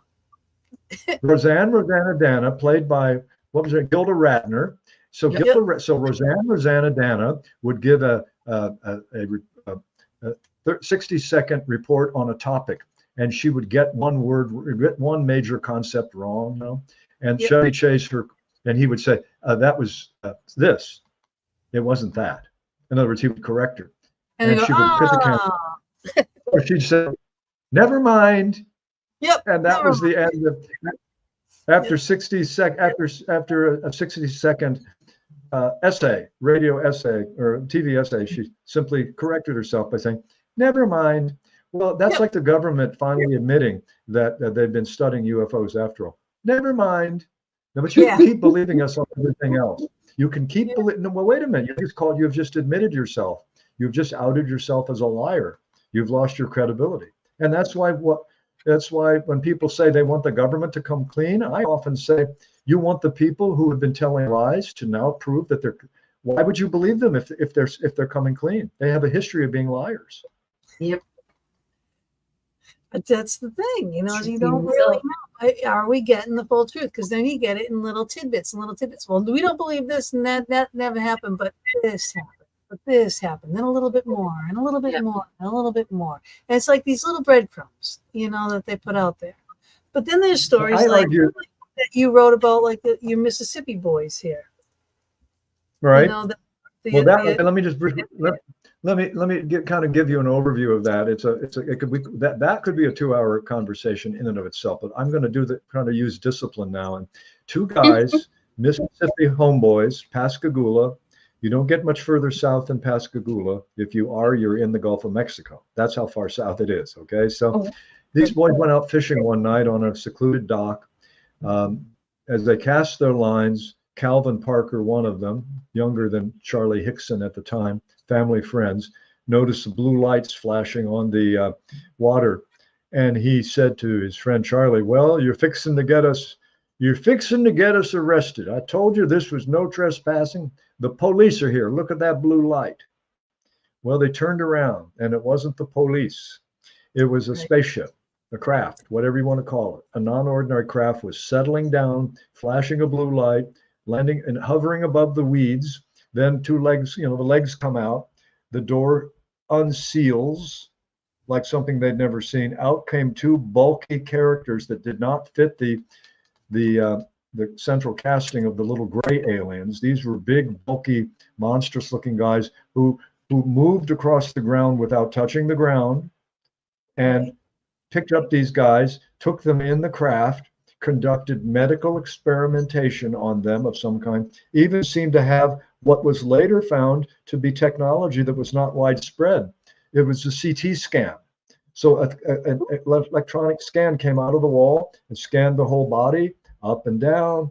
Rosanna Dana, played by, what was it, Gilda Radner. So Rosanna Dana would give a 60-second report on a topic, and she would get one major concept wrong, you know, and Yep. Chevy Chase and he would say, that was this. It wasn't that. In other words, he would correct her. And they go, she would put the camera, or she'd say, never mind. Yep. And that was the end of, after Yep. 60 after a 60-second essay, radio essay or TV essay, she simply corrected herself by saying, never mind. Well, that's Yep. like the government finally admitting that they've been studying UFOs after all. Never mind. No, but you Yeah. keep believing us on everything else. You can keep believing. No, well, wait a minute. You've just admitted yourself. You've just outed yourself as a liar. You've lost your credibility. And that's why when people say they want the government to come clean, I often say, you want the people who have been telling lies to now prove that why would you believe them if they're coming clean? They have a history of being liars. Yep. But that's the thing, you know, is you True. don't really know. Are we getting the full truth? Because then you get it in little tidbits and little tidbits. Well, we don't believe this and that never happened, but this happened. But this happened. Then a little bit more and a little bit Yep. more and a little bit more. And it's like these little breadcrumbs, you know, that they put out there. But then there's stories like that you wrote about, like your Mississippi boys here. Right. You know, let me give you an overview of that. That could be a 2-hour conversation in and of itself, but I'm going to use discipline now. And two guys, Mississippi homeboys, Pascagoula. You don't get much further south than Pascagoula. If you are, you're in the Gulf of Mexico. That's how far south it is. Okay, so these boys went out fishing one night on a secluded dock. As they cast their lines, Calvin Parker, one of them, younger than Charlie Hickson at the time, family friends, noticed the blue lights flashing on the water. And he said to his friend Charlie, well, you're fixing to get us arrested. I told you this was no trespassing. The police are here. Look at that blue light. Well, they turned around and it wasn't the police. It was a spaceship, a craft, whatever you want to call it. A non-ordinary craft was settling down, flashing a blue light, landing and hovering above the weeds. Then two legs, the legs come out. The door unseals like something they'd never seen. Out came two bulky characters that did not fit the central casting of the little gray aliens. These were big, bulky, monstrous-looking guys who moved across the ground without touching the ground, and picked up these guys, took them in the craft, conducted medical experimentation on them of some kind, even seemed to have what was later found to be technology that was not widespread. It was a CT scan. So an electronic scan came out of the wall and scanned the whole body up and down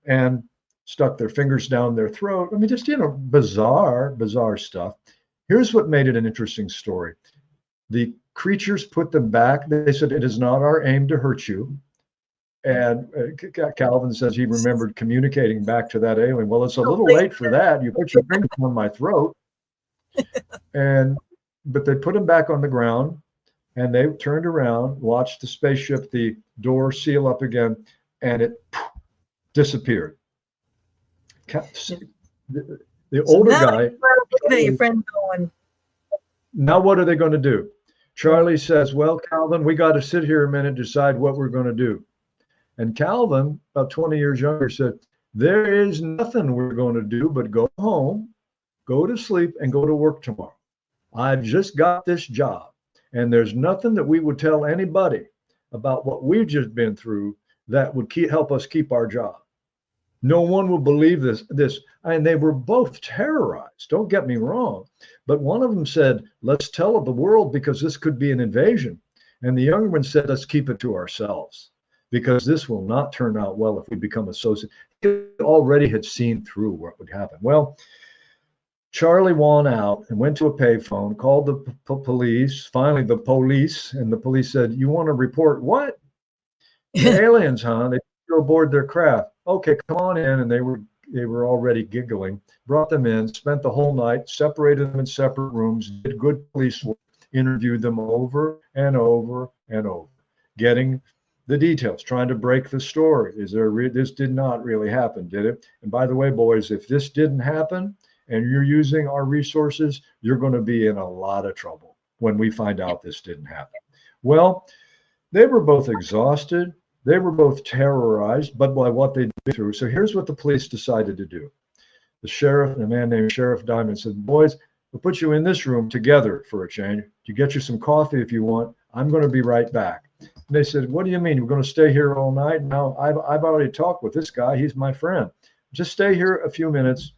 and stuck their fingers down their throat. I mean, just, bizarre stuff. Here's what made it an interesting story. The creatures put them back. They said, it is not our aim to hurt you. And Calvin says he remembered communicating back to that alien. Well, it's a little late for that. You put your fingers on my throat. But they put him back on the ground, and they turned around, watched the spaceship, the door seal up again, and it disappeared. The older guy. Your friend going. Now what are they going to do? Charlie says, well, Calvin, we got to sit here a minute, decide what we're going to do. And Calvin, about 20 years younger, said, there is nothing we're going to do but go home, go to sleep, and go to work tomorrow. I've just got this job, and there's nothing that we would tell anybody about what we've just been through that would help us keep our job. No one will believe this. And they were both terrorized. Don't get me wrong. But one of them said, let's tell the world because this could be an invasion. And the younger one said, let's keep it to ourselves because this will not turn out well if we become associated. He already had seen through what would happen. Well, Charlie won out and went to a payphone, called the police, finally the police, and the police said, you want to report what? The aliens, huh? They go aboard their craft. Okay, come on in. And they were already giggling, brought them in, spent the whole night, separated them in separate rooms, did good police work, interviewed them over and over and over, getting the details, trying to break the story. This did not really happen, did it? And by the way, boys, if this didn't happen and you're using our resources, you're going to be in a lot of trouble when we find out this didn't happen. Well, They were both exhausted. They were both terrorized, but by what they'd been through. So here's what the police decided to do. The sheriff, a man named Sheriff Diamond, said, boys, we'll put you in this room together for a change. You get you some coffee if you want. I'm going to be right back. And they said, what do you mean? We're going to stay here all night? Now, I've already talked with this guy. He's my friend. Just stay here a few minutes.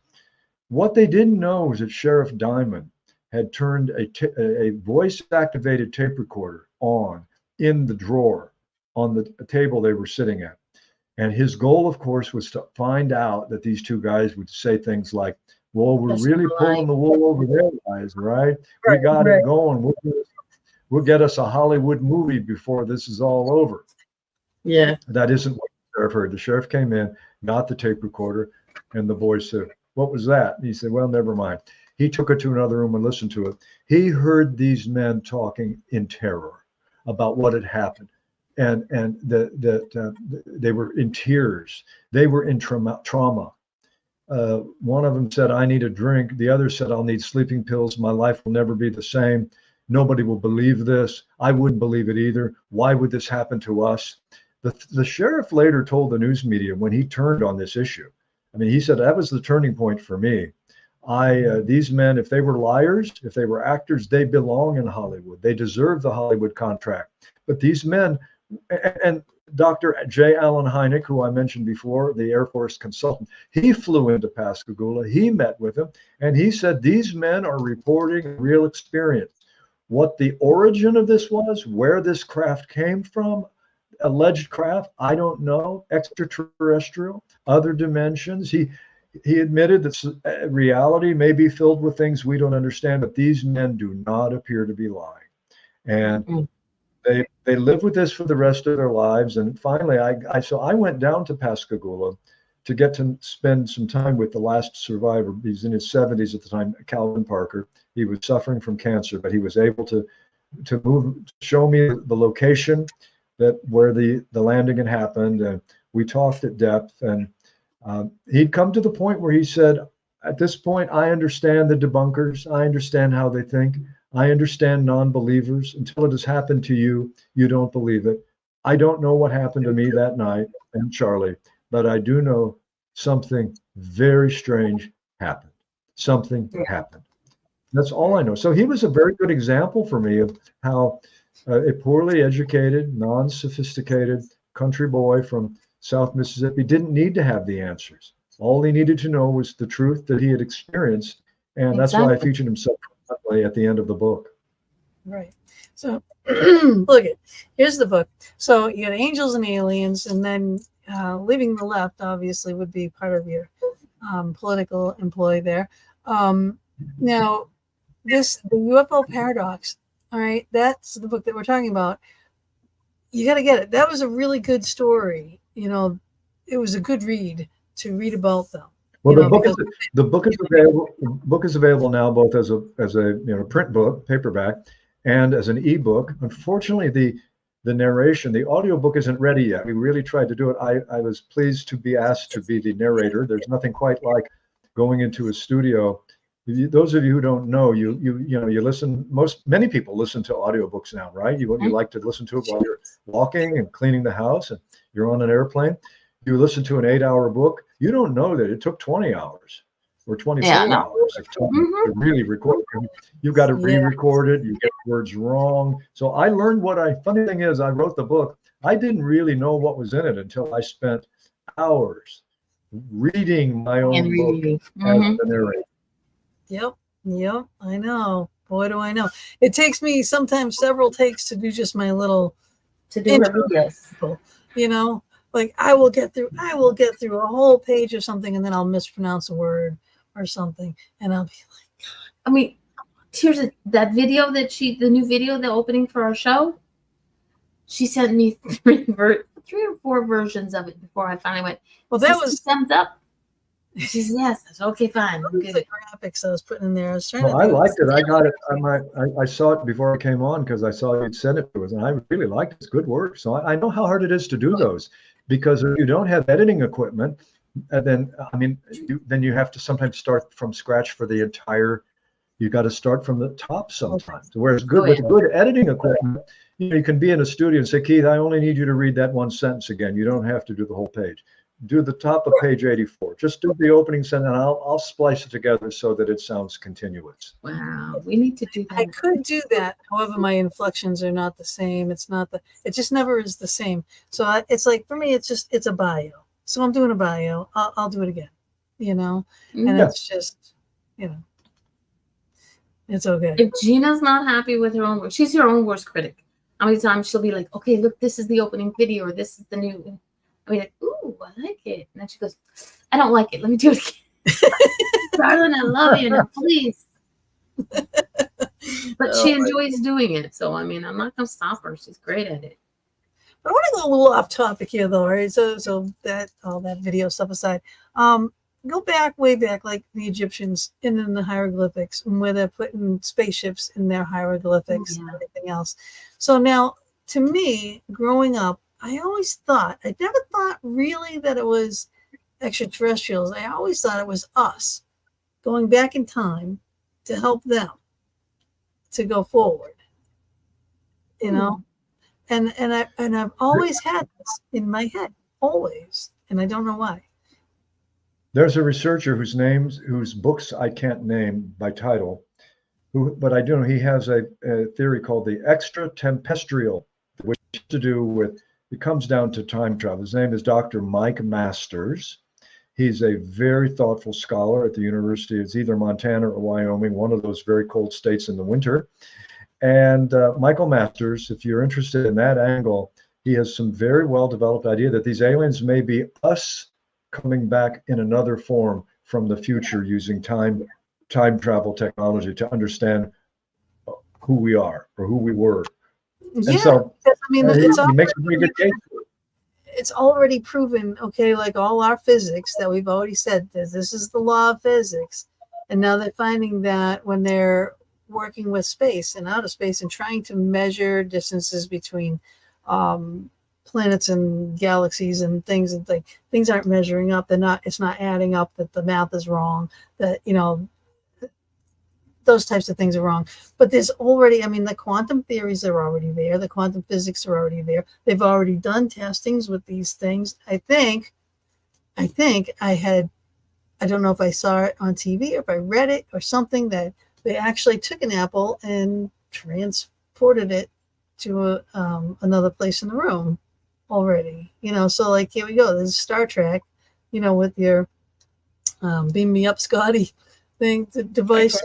What they didn't know was that Sheriff Diamond had turned a voice-activated tape recorder on in the drawer on the table they were sitting at. And his goal, of course, was to find out that these two guys would say things like, well, we're really pulling the wool over their eyes, right? We got it going. We'll get us a Hollywood movie before this is all over. Yeah. That isn't what the sheriff heard. The sheriff came in, got the tape recorder, and the boy said, what was that? And he said, well, never mind. He took it to another room and listened to it. He heard these men talking in terror about what had happened. And they were in tears. They were in trauma. One of them said, I need a drink. The other said, I'll need sleeping pills. My life will never be the same. Nobody will believe this. I wouldn't believe it either. Why would this happen to us? The sheriff later told the news media when he turned on this issue. I mean, he said, that was the turning point for me. These men, if they were liars, if they were actors, they belong in Hollywood. They deserve the Hollywood contract. But these men, and Dr. J. Allen Hynek, who I mentioned before, the Air Force consultant, he flew into Pascagoula. He met with him, and he said these men are reporting real experience. What the origin of this was, where this craft came from, alleged craft, I don't know, extraterrestrial, other dimensions. He admitted that reality may be filled with things we don't understand, but these men do not appear to be lying. And they live with this for the rest of their lives. And finally, I went down to Pascagoula to get to spend some time with the last survivor. He's in his 70s at the time, Calvin Parker. He was suffering from cancer, but he was able to show me the location where the landing had happened. And we talked at depth. And he'd come to the point where he said, at this point, I understand the debunkers. I understand how they think. I understand non-believers. Until it has happened to you, you don't believe it. I don't know what happened to me that night and Charlie, but I do know something very strange happened. Something happened. That's all I know. So he was a very good example for me of how a poorly educated, non-sophisticated country boy from South Mississippi didn't need to have the answers. All he needed to know was the truth that he had experienced. And that's why I featured him so prominently at the end of the book. Right. So look at, here's the book. So you got angels and aliens, and then leaving the left obviously would be part of your political employ there. Now, the UFO Paradox, all right, that's the book that we're talking about. You got to get it. That was a really good story. You know, it was a good read to read about them. Well, the book is available. The book is available now, both as a print book, paperback, and as an ebook. Unfortunately, the narration, the audiobook isn't ready yet. We really tried to do it. I was pleased to be asked to be the narrator. There's nothing quite like going into a studio. Those of you who don't know, you listen. Many people listen to audiobooks now, right? You like to listen to it while you're walking and cleaning the house, and you're on an airplane. You listen to an 8-hour book. You don't know that it took 20 hours or 24 hours of time to really record it. You've got to re-record it. You get words wrong. So I learned funny thing is, I wrote the book. I didn't really know what was in it until I spent hours reading my own book as the narrator. Yep, I know. Boy, do I know. It takes me sometimes several takes to do just my little intro. You know, like I will get through a whole page or something, and then I'll mispronounce a word or something, and I'll be like, God. I mean, here's that video the new video, the opening for our show. She sent me 3 or 4 versions of it before I finally went, well, that was thumbs up. She said, yes. I said, okay, fine. I'm good. The graphics I was putting in there. I liked it. I got it. I saw it before I came on because I saw you'd send it to us, and I really liked it. It's good work. So I know how hard it is to do those, because if you don't have editing equipment, then you have to sometimes start from scratch for the entire. You got to start from the top sometimes. Whereas with good editing equipment, you can be in a studio and say, Keith, I only need you to read that one sentence again. You don't have to do the whole page. Do the top of page 84. Just do the opening sentence, and I'll splice it together so that it sounds continuous. Wow, we need to do that. I could do that. However, my inflections are not the same. It's not the. It just never is the same. So it's like for me, it's a bio. So I'm doing a bio. I'll do it again. And it's just, it's okay. If Gina's not happy with her own work, she's her own worst critic. How many times she'll be like, okay, look, this is the opening video, or this is the new. I mean, like, ooh, I like it. And then she goes, I don't like it. Let me do it again. Darling, I love you. Now, please. But she enjoys doing it. So, I mean, I'm not going to stop her. She's great at it. But I want to go a little off topic here, though, right? So that all that video stuff aside, go back, way back, like the Egyptians in the hieroglyphics, and where they're putting spaceships in their hieroglyphics and everything else. So now, to me, growing up, I never thought really that it was extraterrestrials. I always thought it was us going back in time to help them to go forward, And I've always had this in my head, always, and I don't know why. There's a researcher whose books I can't name by title, but I do know he has a theory called the extratempestrial, which has to do with. It comes down to time travel. His name is Dr. Mike Masters. He's a very thoughtful scholar at the University. It's either Montana or Wyoming, one of those very cold states in the winter. And Michael Masters, if you're interested in that angle, he has some very well-developed idea that these aliens may be us coming back in another form from the future using time travel technology to understand who we are or who we were. And so, I mean, he makes a pretty good case. It's already proven, okay, like all our physics that we've already said, this is the law of physics. And now they're finding that when they're working with space and outer space and trying to measure distances between planets and galaxies and things, and things aren't measuring up. It's not adding up, that the math is wrong, that, those types of things are wrong. But there's already, I mean, the quantum theories are already there. The quantum physics are already there. They've already done testings with these things. I think I don't know if I saw it on TV or if I read it or something, that they actually took an apple and transported it to another place in the room already. So like, here we go. This is Star Trek, with your beam me up, Scotty thing, the device,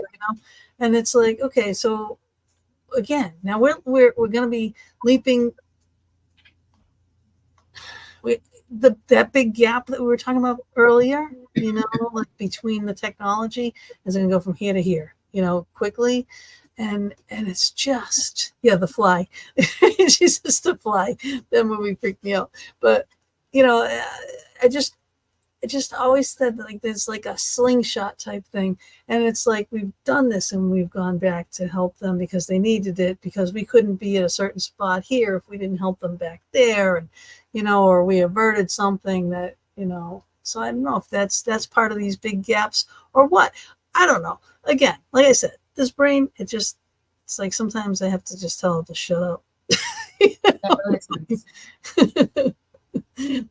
and it's like, okay, so again, now we're going to be leaping that big gap that we were talking about earlier, like between the technology is going to go from here to here, quickly, and it's just the Fly. She's just the Fly. That movie freaked me out, but I just always said like there's like a slingshot type thing, and it's like we've done this and we've gone back to help them because they needed it, because we couldn't be at a certain spot here if we didn't help them back there, and or we averted something that so I don't know if that's part of these big gaps or what. I don't know. Again, like I said, this brain, it's like sometimes I have to just tell it to shut up.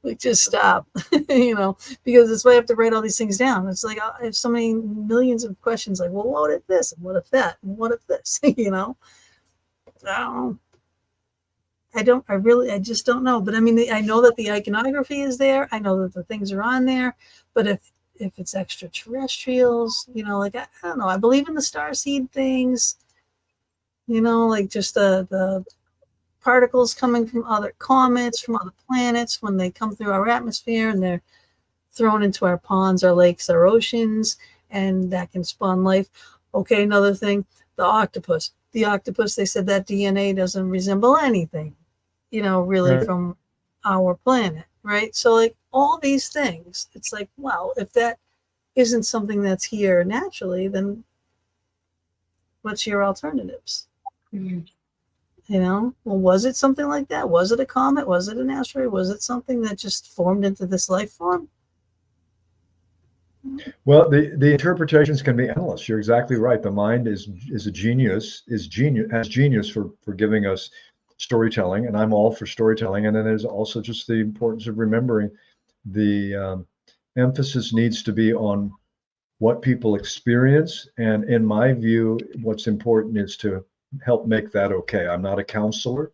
Like, just stop, because it's why I have to write all these things down. It's like I have so many millions of questions, like, well, what if this, and what if that, and what if this, I just don't know. But I mean, I know that the iconography is there. I know that the things are on there, but if it's extraterrestrials, like, I don't know. I believe in the starseed things, like just the particles coming from other comets, from other planets, when they come through our atmosphere and they're thrown into our ponds, our lakes, our oceans, and that can spawn life. Okay, another thing, the octopus. The octopus, they said that DNA doesn't resemble anything, really Right. from our planet, right? So like all these things, it's like, well, if that isn't something that's here naturally, then what's your alternatives? Mm. Well, was it something like that? Was it a comet? Was it an asteroid? Was it something that just formed into this life form? Well, the interpretations can be endless. You're exactly right. The mind is a genius, has genius for giving us storytelling, and I'm all for storytelling. And then there's also just the importance of remembering the emphasis needs to be on what people experience. And in my view, what's important is to help make that okay. I'm not a counselor,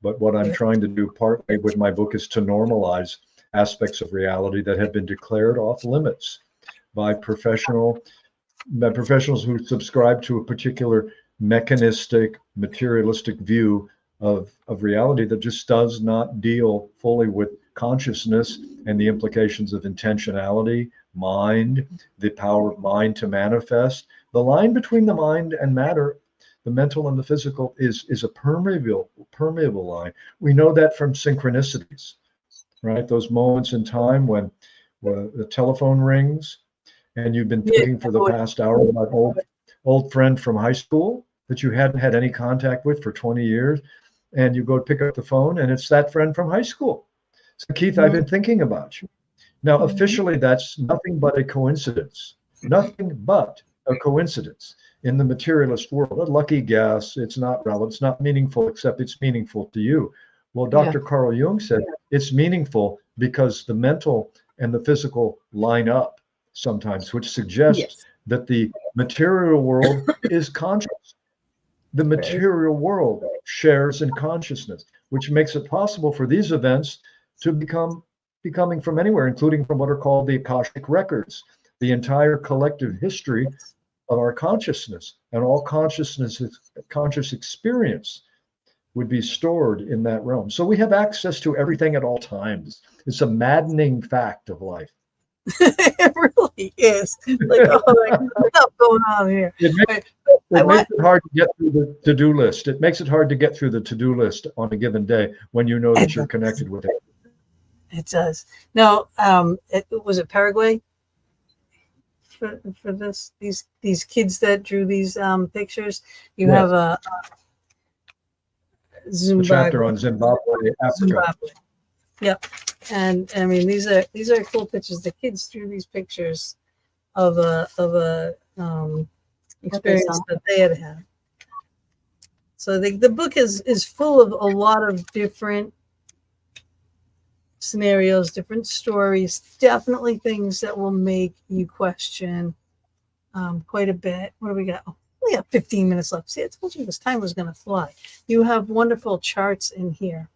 but what I'm trying to do partly with my book is to normalize aspects of reality that have been declared off limits by professionals who subscribe to a particular mechanistic, materialistic view of reality that just does not deal fully with consciousness and the implications of intentionality, mind, the power of mind to manifest. The line between the mind and matter, the mental and the physical, is a permeable line. We know that from synchronicities, right? Those moments in time when the telephone rings and you've been thinking for the past hour about old friend from high school that you hadn't had any contact with for 20 years, and you go to pick up the phone and it's that friend from high school. So Keith, I've been thinking about you. Now, officially, that's nothing but a coincidence. Nothing but a coincidence in the materialist world. A lucky guess. It's not relevant. It's not meaningful, except it's meaningful to you. Well, Dr. Carl Jung said it's meaningful because the mental and the physical line up sometimes, which suggests that the material world is conscious. The material world shares in consciousness, which makes it possible for these events to be coming from anywhere, including from what are called the Akashic records, the entire collective history of our consciousness, and all conscious experience would be stored in that realm. So we have access to everything at all times. It's a maddening fact of life. It really is. Like, oh, what's going on here? It makes it hard to get through the to-do list. It makes it hard to get through the to-do list on a given day when you know that you're connected with it. It does. Now, was it Paraguay for this? These kids that drew these pictures. You have a The chapter on Zimbabwe, Africa. Yep. And I mean, these are cool pictures. The kids drew these pictures of a experience that they had. So the book is full of a lot of different scenarios, different stories, definitely things that will make you question quite a bit. What do we got? Oh, we have 15 minutes left. See, I told you this time was going to fly. You have wonderful charts in here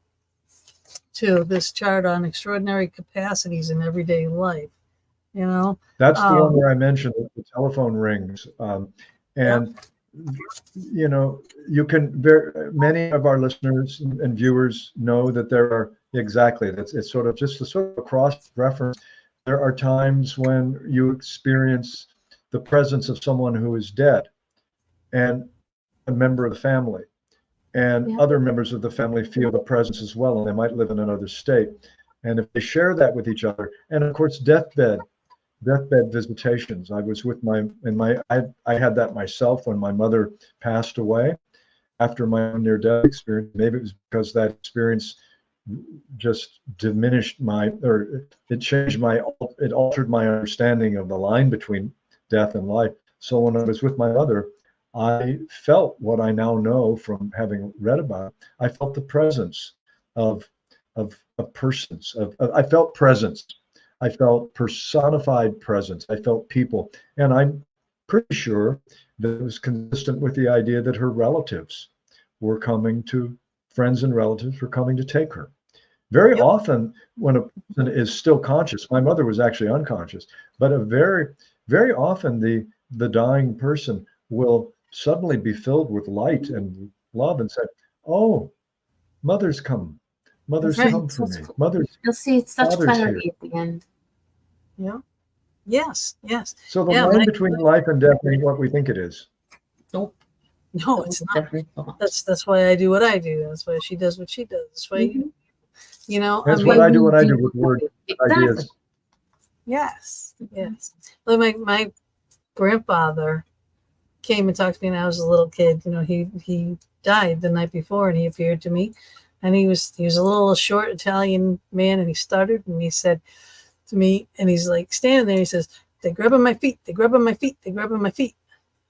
too. This chart on extraordinary capacities in everyday life. You know, that's the one where I mentioned the telephone rings, and you know, you can. Many of our listeners and viewers know that there are it's sort of just a sort of cross reference. There are times when you experience the presence of someone who is dead, and a member of the family, and other members of the family feel the presence as well, and they might live in another state, and if they share that with each other, and of course deathbed visitations. I was with I had that myself when my mother passed away after my own near-death experience. Maybe it was because that experience just diminished it altered my understanding of the line between death and life. So when I was with my mother, I felt what I now know from having read about it. I felt the presence of persons. I felt presence. I felt personified presence. I felt people. And I'm pretty sure that it was consistent with the idea that her relatives were coming to, friends and relatives were coming to take her. Very often when a person is still conscious, my mother was actually unconscious, but very, very often the dying person will suddenly be filled with light and love and say, "Oh, mother's come. Mother's come for me. Mother's." You'll see such clarity here at the end. Yeah. Yes. So the line between life and death ain't what we think it is. Nope. No, it's not. That's why I do what I do. That's why she does what she does. That's why you know. That's what I do with words, ideas. Yes. Like my grandfather came and talked to me when I was a little kid. You know, he died the night before, and he appeared to me, and he was a little short Italian man, and he stuttered, and he said to me, and he's like standing there, he says, "They grab on my feet, they grab on my feet, they grab on my feet."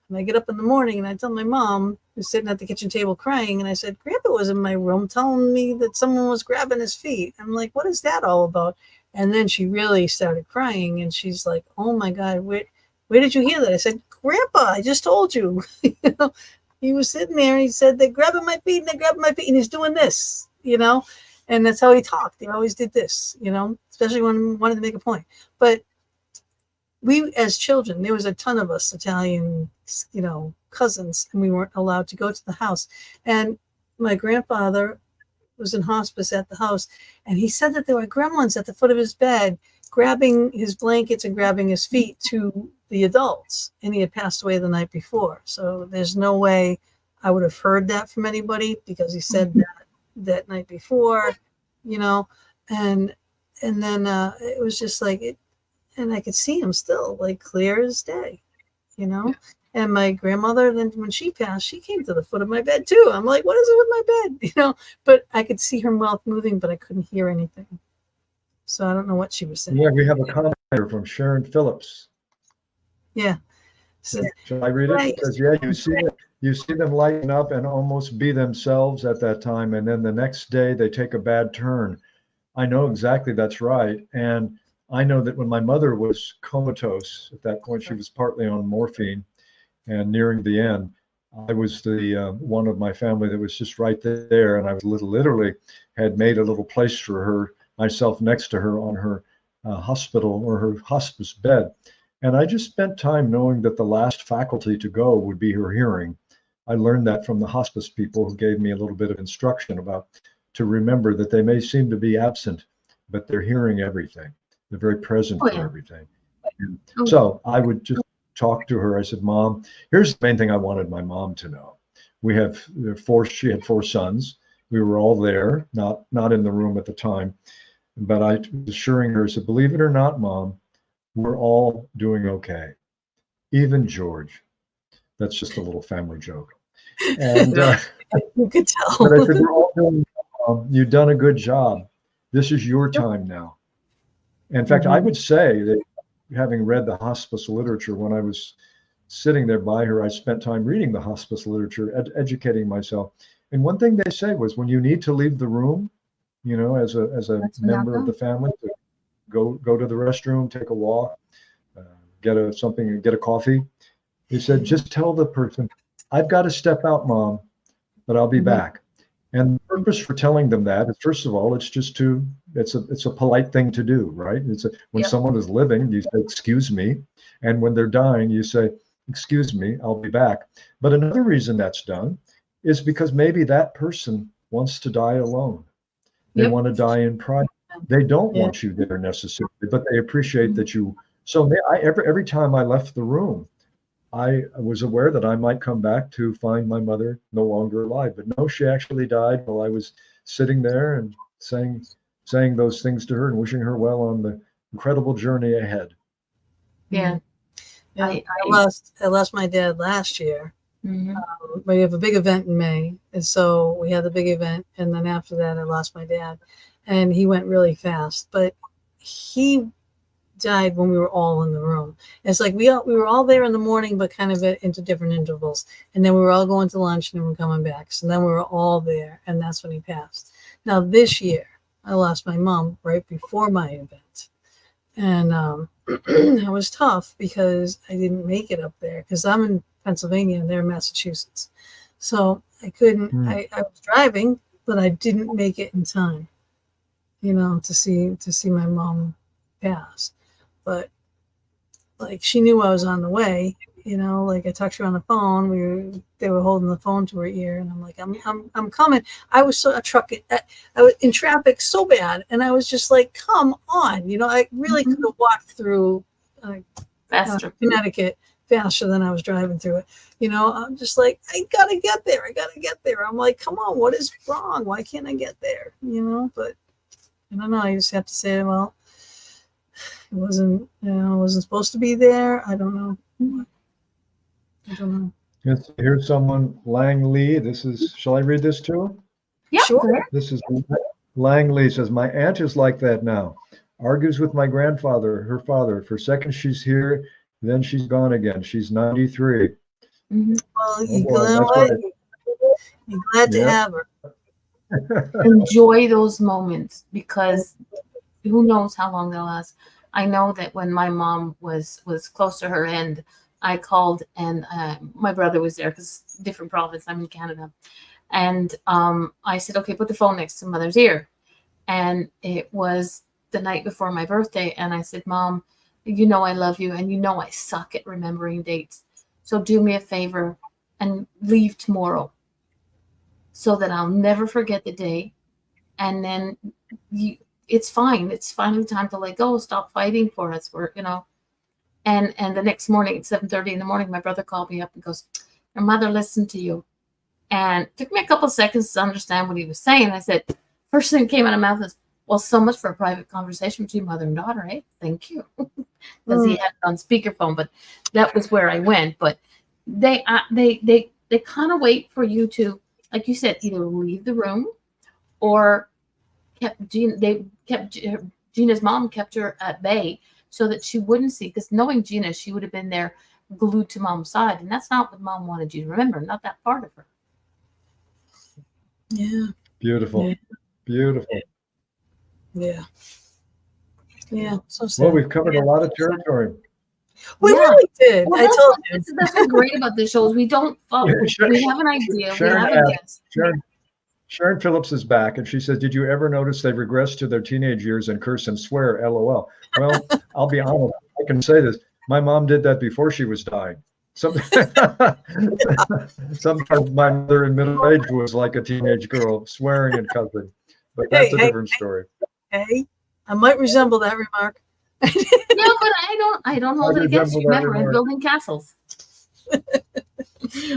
And I get up in the morning and I tell my mom, who's sitting at the kitchen table crying, and I said, Grandpa was in my room telling me that someone was grabbing his feet. I'm like, what is that all about? And then she really started crying, and she's like, oh my God, where did you hear that? I said, Grandpa, I just told you. You know, he was sitting there, he said, they're grabbing my feet, and they're grabbing my feet, and he's doing this, you know, and that's how he talked. He always did this, you know, especially when he wanted to make a point. But we, as children, there was a ton of us Italian, you know, cousins, and we weren't allowed to go to the house. And my grandfather was in hospice at the house, and he said that there were gremlins at the foot of his bed grabbing his blankets and grabbing his feet to the adults, and he had passed away the night before. So there's no way I would have heard that from anybody, because he said that night before, you know. And then it was just like it, and I could see him still, like clear as day, you know. And my grandmother, then when she passed, she came to the foot of my bed too. I'm like, what is it with my bed? You know, but I could see her mouth moving, but I couldn't hear anything. So I don't know what she was saying. Yeah, we have a comment here from Sharon Phillips. Yeah. So, Shall I read it? right. It says, yeah, you see them lighten up and almost be themselves at that time, and then the next day they take a bad turn. I know exactly that's right. And I know that when my mother was comatose, at that point she was partly on morphine and nearing the end, I was the one of my family that was just right there, and I was literally had made a little place for her, myself next to her on her hospital or her hospice bed. And I just spent time knowing that the last faculty to go would be her hearing. I learned that from the hospice people, who gave me a little bit of instruction about to remember that they may seem to be absent, but they're hearing everything. They're very present for everything. And so I would just talk to her. I said, Mom, here's the main thing I wanted my mom to know. She had 4 sons. We were all there, not in the room at the time, but I was assuring her, I said, believe it or not, Mom, we're all doing okay. Even George. That's just a little family joke. And you could tell. but I said, we're all doing well. You've done a good job. This is your time now. In fact, I would say that, having read the hospice literature, when I was sitting there by her, I spent time reading the hospice literature, educating myself. And one thing they say was, when you need to leave the room, you know, as a member of the family, to go to the restroom, take a walk, get a coffee. He said, just tell the person, I've got to step out, Mom, but I'll be back. And the purpose for telling them that is, first of all, it's a polite thing to do, right? When someone is living, you say, excuse me. And when they're dying, you say, excuse me, I'll be back. But another reason that's done is because maybe that person wants to die alone. They want to die in private. They don't want you there necessarily, but they appreciate that you. So every time I left the room, I was aware that I might come back to find my mother no longer alive. But no, she actually died while I was sitting there and saying those things to her and wishing her well on the incredible journey ahead. Yeah. I lost my dad last year. We have a big event in May, and so we had the big event, and then after that I lost my dad, and he went really fast. But he died when we were all in the room. It's like we were all there in the morning, but kind of into different intervals, and then we were all going to lunch and then we're coming back. So then we were all there, and that's when he passed. Now this year I lost my mom right before my event, and it was tough because I didn't make it up there, because I'm in Pennsylvania and they're in Massachusetts, so I couldn't. I was driving, but I didn't make it in time, you know, to see my mom pass. But like, she knew I was on the way, you know, like I talked to her on the phone. They were holding the phone to her ear, and I'm like, I'm coming. I was I was in traffic so bad, and I was just like, come on, you know, I really could have walked through Connecticut faster than I was driving through it. You know, I'm just like, I gotta get there. I'm like, come on, what is wrong? Why can't I get there? You know, but I don't know. I just have to say, well, it wasn't supposed to be there. I don't know. Yes, here's someone, Lang Lee. Shall I read this to him? Yeah, sure. This is Lang Lee says, my aunt is like that now. Argues with my grandfather, her father. For seconds she's here, then she's gone again. She's 93. Mhm. Well, Oh, you boy, know that's what? right. You're glad to Yeah. have her. Enjoy those moments, because who knows how long they'll last. I know that when my mom was close to her end, I called, and my brother was there because different province. I'm in Canada, and I said, "Okay, put the phone next to mother's ear." And it was the night before my birthday, and I said, "Mom, you know I love you, and you know I suck at remembering dates. So do me a favor and leave tomorrow, so that I'll never forget the day. And then it's fine. It's finally time to let go. Stop fighting for us. We're." And the next morning at 7:30 in the morning, my brother called me up and goes, "Your mother listened to you." And it took me a couple of seconds to understand what he was saying. I said, first thing that came out of my mouth was, "Well, so much for a private conversation between mother and daughter, eh? Thank you." Because he had it on speakerphone, but that was where I went. But they kind of wait for you to, like you said, either leave the room, or Gina's mom kept her at bay so that she wouldn't see, because knowing Gina, she would have been there glued to mom's side, and that's not what mom wanted you to remember, not that part of her. Yeah. Beautiful. Yeah. Beautiful. Yeah. Yeah. So sad. Well, we've covered a lot of territory. We Yeah. really did. Well, I told you. that's what's great about this show is we don't we have an idea, we Sharon have a asked- guest. Sharon Phillips is back, and she said, "Did you ever notice they've regressed to their teenage years and curse and swear? LOL." Well, I'll be honest. I can say this. My mom did that before she was dying. Sometimes my mother in middle age was like a teenage girl, swearing and cussing. But that's a different story. Hey, I might resemble that remark. Yeah, but I don't hold it against you. resemble that Remember, I'm remark. building castles.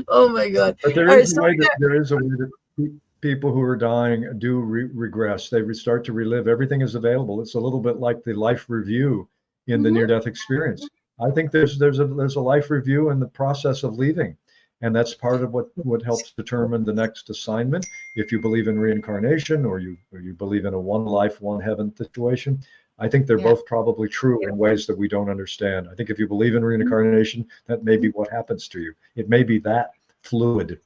Oh my God. But there All is right, a way that people who are dying do regress. They start to relive. Everything is available. It's a little bit like the life review in the Mhm. near-death experience. I think there's a life review in the process of leaving, and that's part of what helps determine the next assignment. If you believe in reincarnation, or you believe in a one life, one heaven situation, I think they're Yeah. both probably true in ways that we don't understand. I think if you believe in reincarnation, that may be what happens to you. It may be that fluid,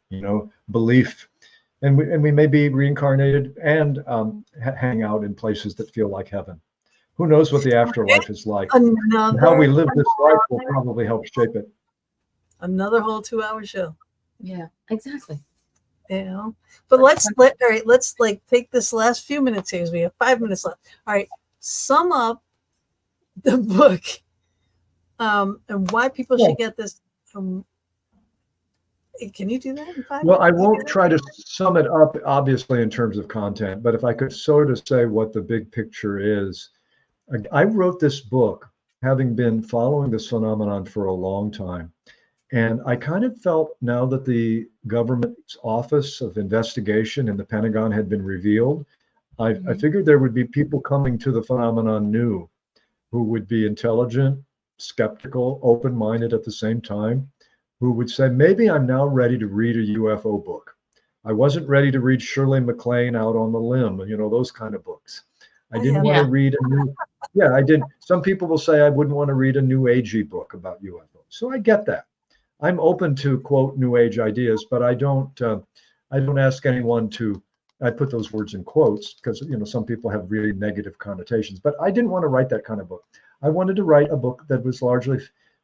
belief. And we may be reincarnated and hang out in places that feel like heaven. Who knows what the afterlife is like? And how we live this life will probably help shape it. Another whole 2-hour show. Yeah, exactly. But let's like take this last few minutes here, 'cause we have 5 minutes left. All right, sum up the book, and why people should get this. Can you do that in 5 minutes? Well, I won't try to sum it up, obviously, in terms of content, but if I could sort of say what the big picture is. I wrote this book having been following this phenomenon for a long time. And I kind of felt, now that the government's Office of Investigation in the Pentagon had been revealed, I figured there would be people coming to the phenomenon new, who would be intelligent, skeptical, open-minded at the same time, who would say, maybe I'm now ready to read a UFO book. I wasn't ready to read Shirley MacLaine Out on the Limb, those kind of books. I didn't want to read a new, I didn't. Some people will say I wouldn't want to read a new agey book about UFOs. So I get that. I'm open to quote new age ideas, but I don't ask anyone to, I put those words in quotes because, some people have really negative connotations, but I didn't want to write that kind of book. I wanted to write a book that was largely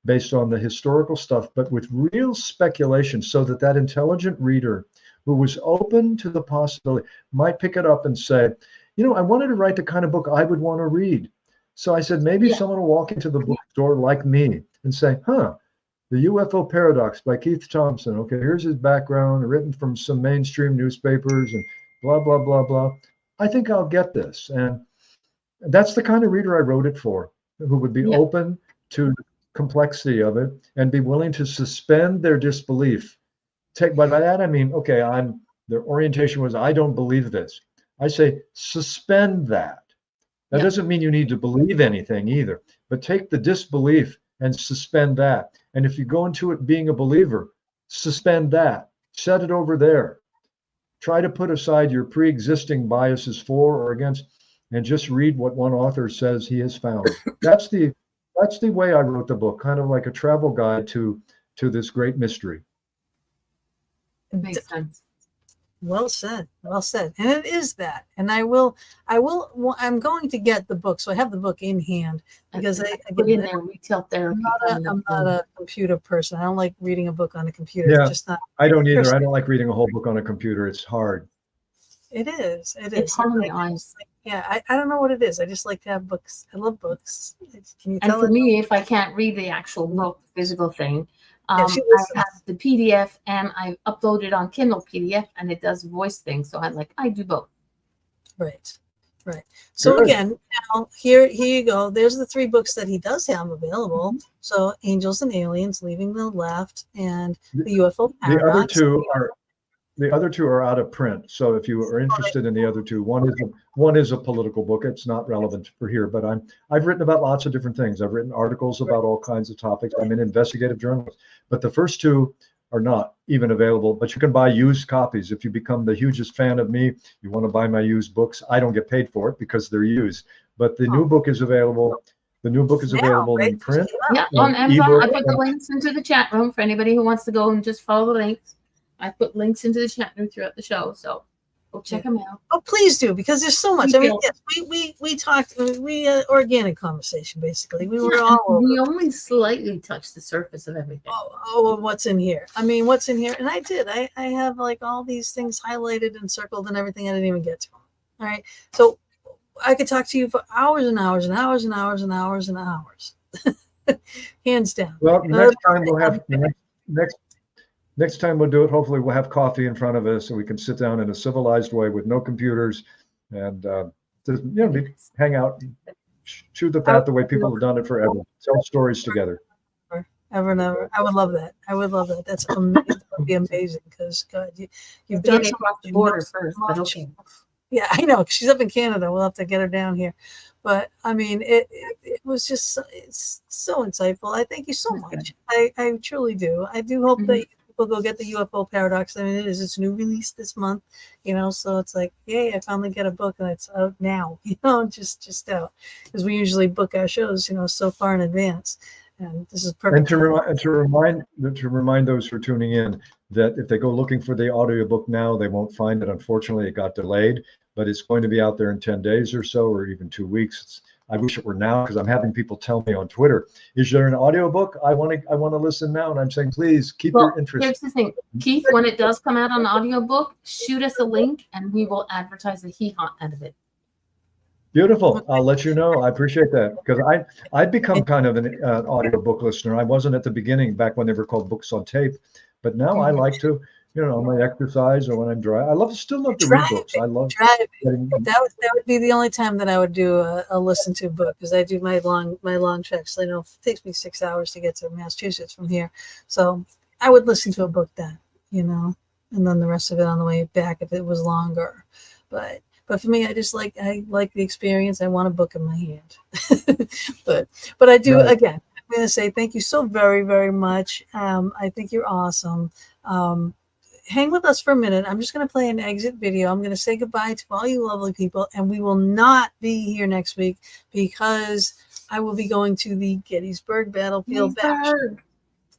based on the historical stuff, but with real speculation, so that intelligent reader who was open to the possibility might pick it up and say, I wanted to write the kind of book I would want to read. So I said, maybe someone will walk into the bookstore like me and say, The UFO Paradox by Keith Thompson. Okay, here's his background, written from some mainstream newspapers and blah, blah, blah, blah. I think I'll get this. And that's the kind of reader I wrote it for, who would be open to the complexity of it and be willing to suspend their disbelief. By that, I mean, okay, their orientation was, I don't believe this. I say, suspend that. That doesn't mean you need to believe anything either, but take the disbelief and suspend that. And if you go into it being a believer, suspend that, set it over there. Try to put aside your pre-existing biases for or against, and just read what one author says he has found. That's the way I wrote the book, kind of like a travel guide to this great mystery. Makes sense. Well said. Well said. And it is that. And I'm going to get the book. So I have the book in hand because I put in again, there retail therapy. I'm not a computer person. I don't like reading a book on a computer. Yeah, It's just not. I don't either. I don't like reading a whole book on a computer. It's hard. It is. It It's is. hard on the eyes. Yeah, I don't know what it is. I just like to have books. I love books. Can you And tell for it? me, if I can't read the actual book, physical thing, she I listens. have the PDF and I upload it on Kindle PDF and it does voice things. So I do both. Right. Right. So Good. again, now here you go. There's the 3 books that he does have available. So Angels and Aliens, Leaving the Left, and the UFO Paradox. The other two are out of print. So if you are interested in the other two, one is a political book. It's not relevant for here, but I've written about lots of different things. I've written articles about all kinds of topics. I'm an investigative journalist, but the first 2 are not even available, but you can buy used copies. If you become the hugest fan of me, you want to buy my used books. I don't get paid for it because they're used, but the new book is available. The new book is available in print. Yeah, on Amazon. ebook, I put the links into the chat room for anybody who wants to go and just follow the links. I put links into the chat room throughout the show, so go check them out. Oh, please do, because there's so much. I mean, yes, we talked, organic conversation, basically. We were all over. We only slightly touched the surface of everything. What's in here? I mean, what's in here? And I did. I have like all these things highlighted and circled and everything. I didn't even get to them. All right. So I could talk to you for hours and hours and hours and hours and hours and hours. Hands down. Well, next time we'll have next time we'll do it. Hopefully we'll have coffee in front of us and we can sit down in a civilized way with no computers and just, hang out, chew the fat the way people have done it forever. Tell stories together. Ever and ever. I would love that. I would love that. That's amazing. That would be amazing because God, you've done so across the border first, but okay. Yeah, I know. She's up in Canada. We'll have to get her down here. But I mean, it was just it's so insightful. I thank you so much. I truly do. I do hope that people go get the UFO Paradox. I mean, it's new release this month, so it's like, yay, I finally get a book and it's out now, just out. Because we usually book our shows, so far in advance. And this is perfect. And to remind those who are tuning in that if they go looking for the audiobook now, they won't find it. Unfortunately, it got delayed, but it's going to be out there in 10 days or so, or even 2 weeks. I wish it were now because I'm having people tell me on Twitter, is there an audiobook? I want to listen now. And I'm saying, please keep your interest. Here's the thing, Keith, when it does come out on audiobook, shoot us a link and we will advertise the hee-haw out of it. Beautiful. I'll let you know. I appreciate that because I'd become kind of an audiobook listener. I wasn't at the beginning back when they were called books on tape, but now I like to, on my exercise or when I'm driving. I still love to read books. I love driving. That would be the only time that I would do a listen to book because I do my long treks. It takes me 6 hours to get to Massachusetts from here, so I would listen to a book then, and then the rest of it on the way back if it was longer, But for me, I like the experience. I want a book in my hand. but I do, right. Again, I'm going to say thank you so very, very much. I think you're awesome. Hang with us for a minute. I'm just going to play an exit video. I'm going to say goodbye to all you lovely people. And we will not be here next week because I will be going to the Gettysburg Battlefield Bash.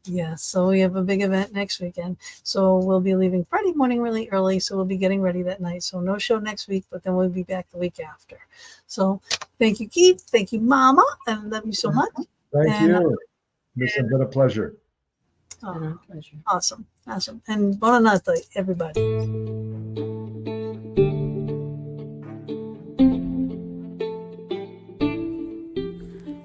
Yes, so we have a big event next weekend. So we'll be leaving Friday morning really early. So we'll be getting ready that night. So no show next week, but then we'll be back the week after. So thank you, Keith. Thank you, Mama. I love you so much. Thank you. This has been a pleasure. Oh, pleasure. Awesome. And buonanotte, everybody.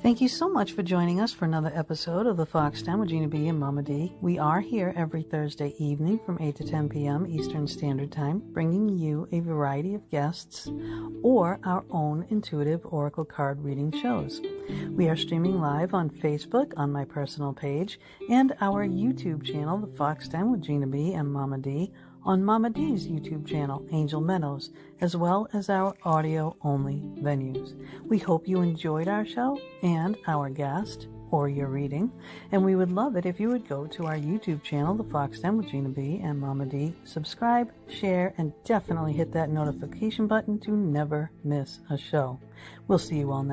Thank you so much for joining us for another episode of the Fox Den with Gina B and Mama D. We are here every Thursday evening from 8 to 10 p.m. Eastern Standard Time, bringing you a variety of guests or our own intuitive oracle card reading shows. We are streaming live on Facebook on my personal page and our YouTube channel, the Fox Den with Gina B and Mama D, on Mama D's YouTube channel, Angel Meadows, as well as our audio-only venues. We hope you enjoyed our show and our guest or your reading, and we would love it if you would go to our YouTube channel, The Fox Den with Gina B and Mama D, subscribe, share, and definitely hit that notification button to never miss a show. We'll see you all next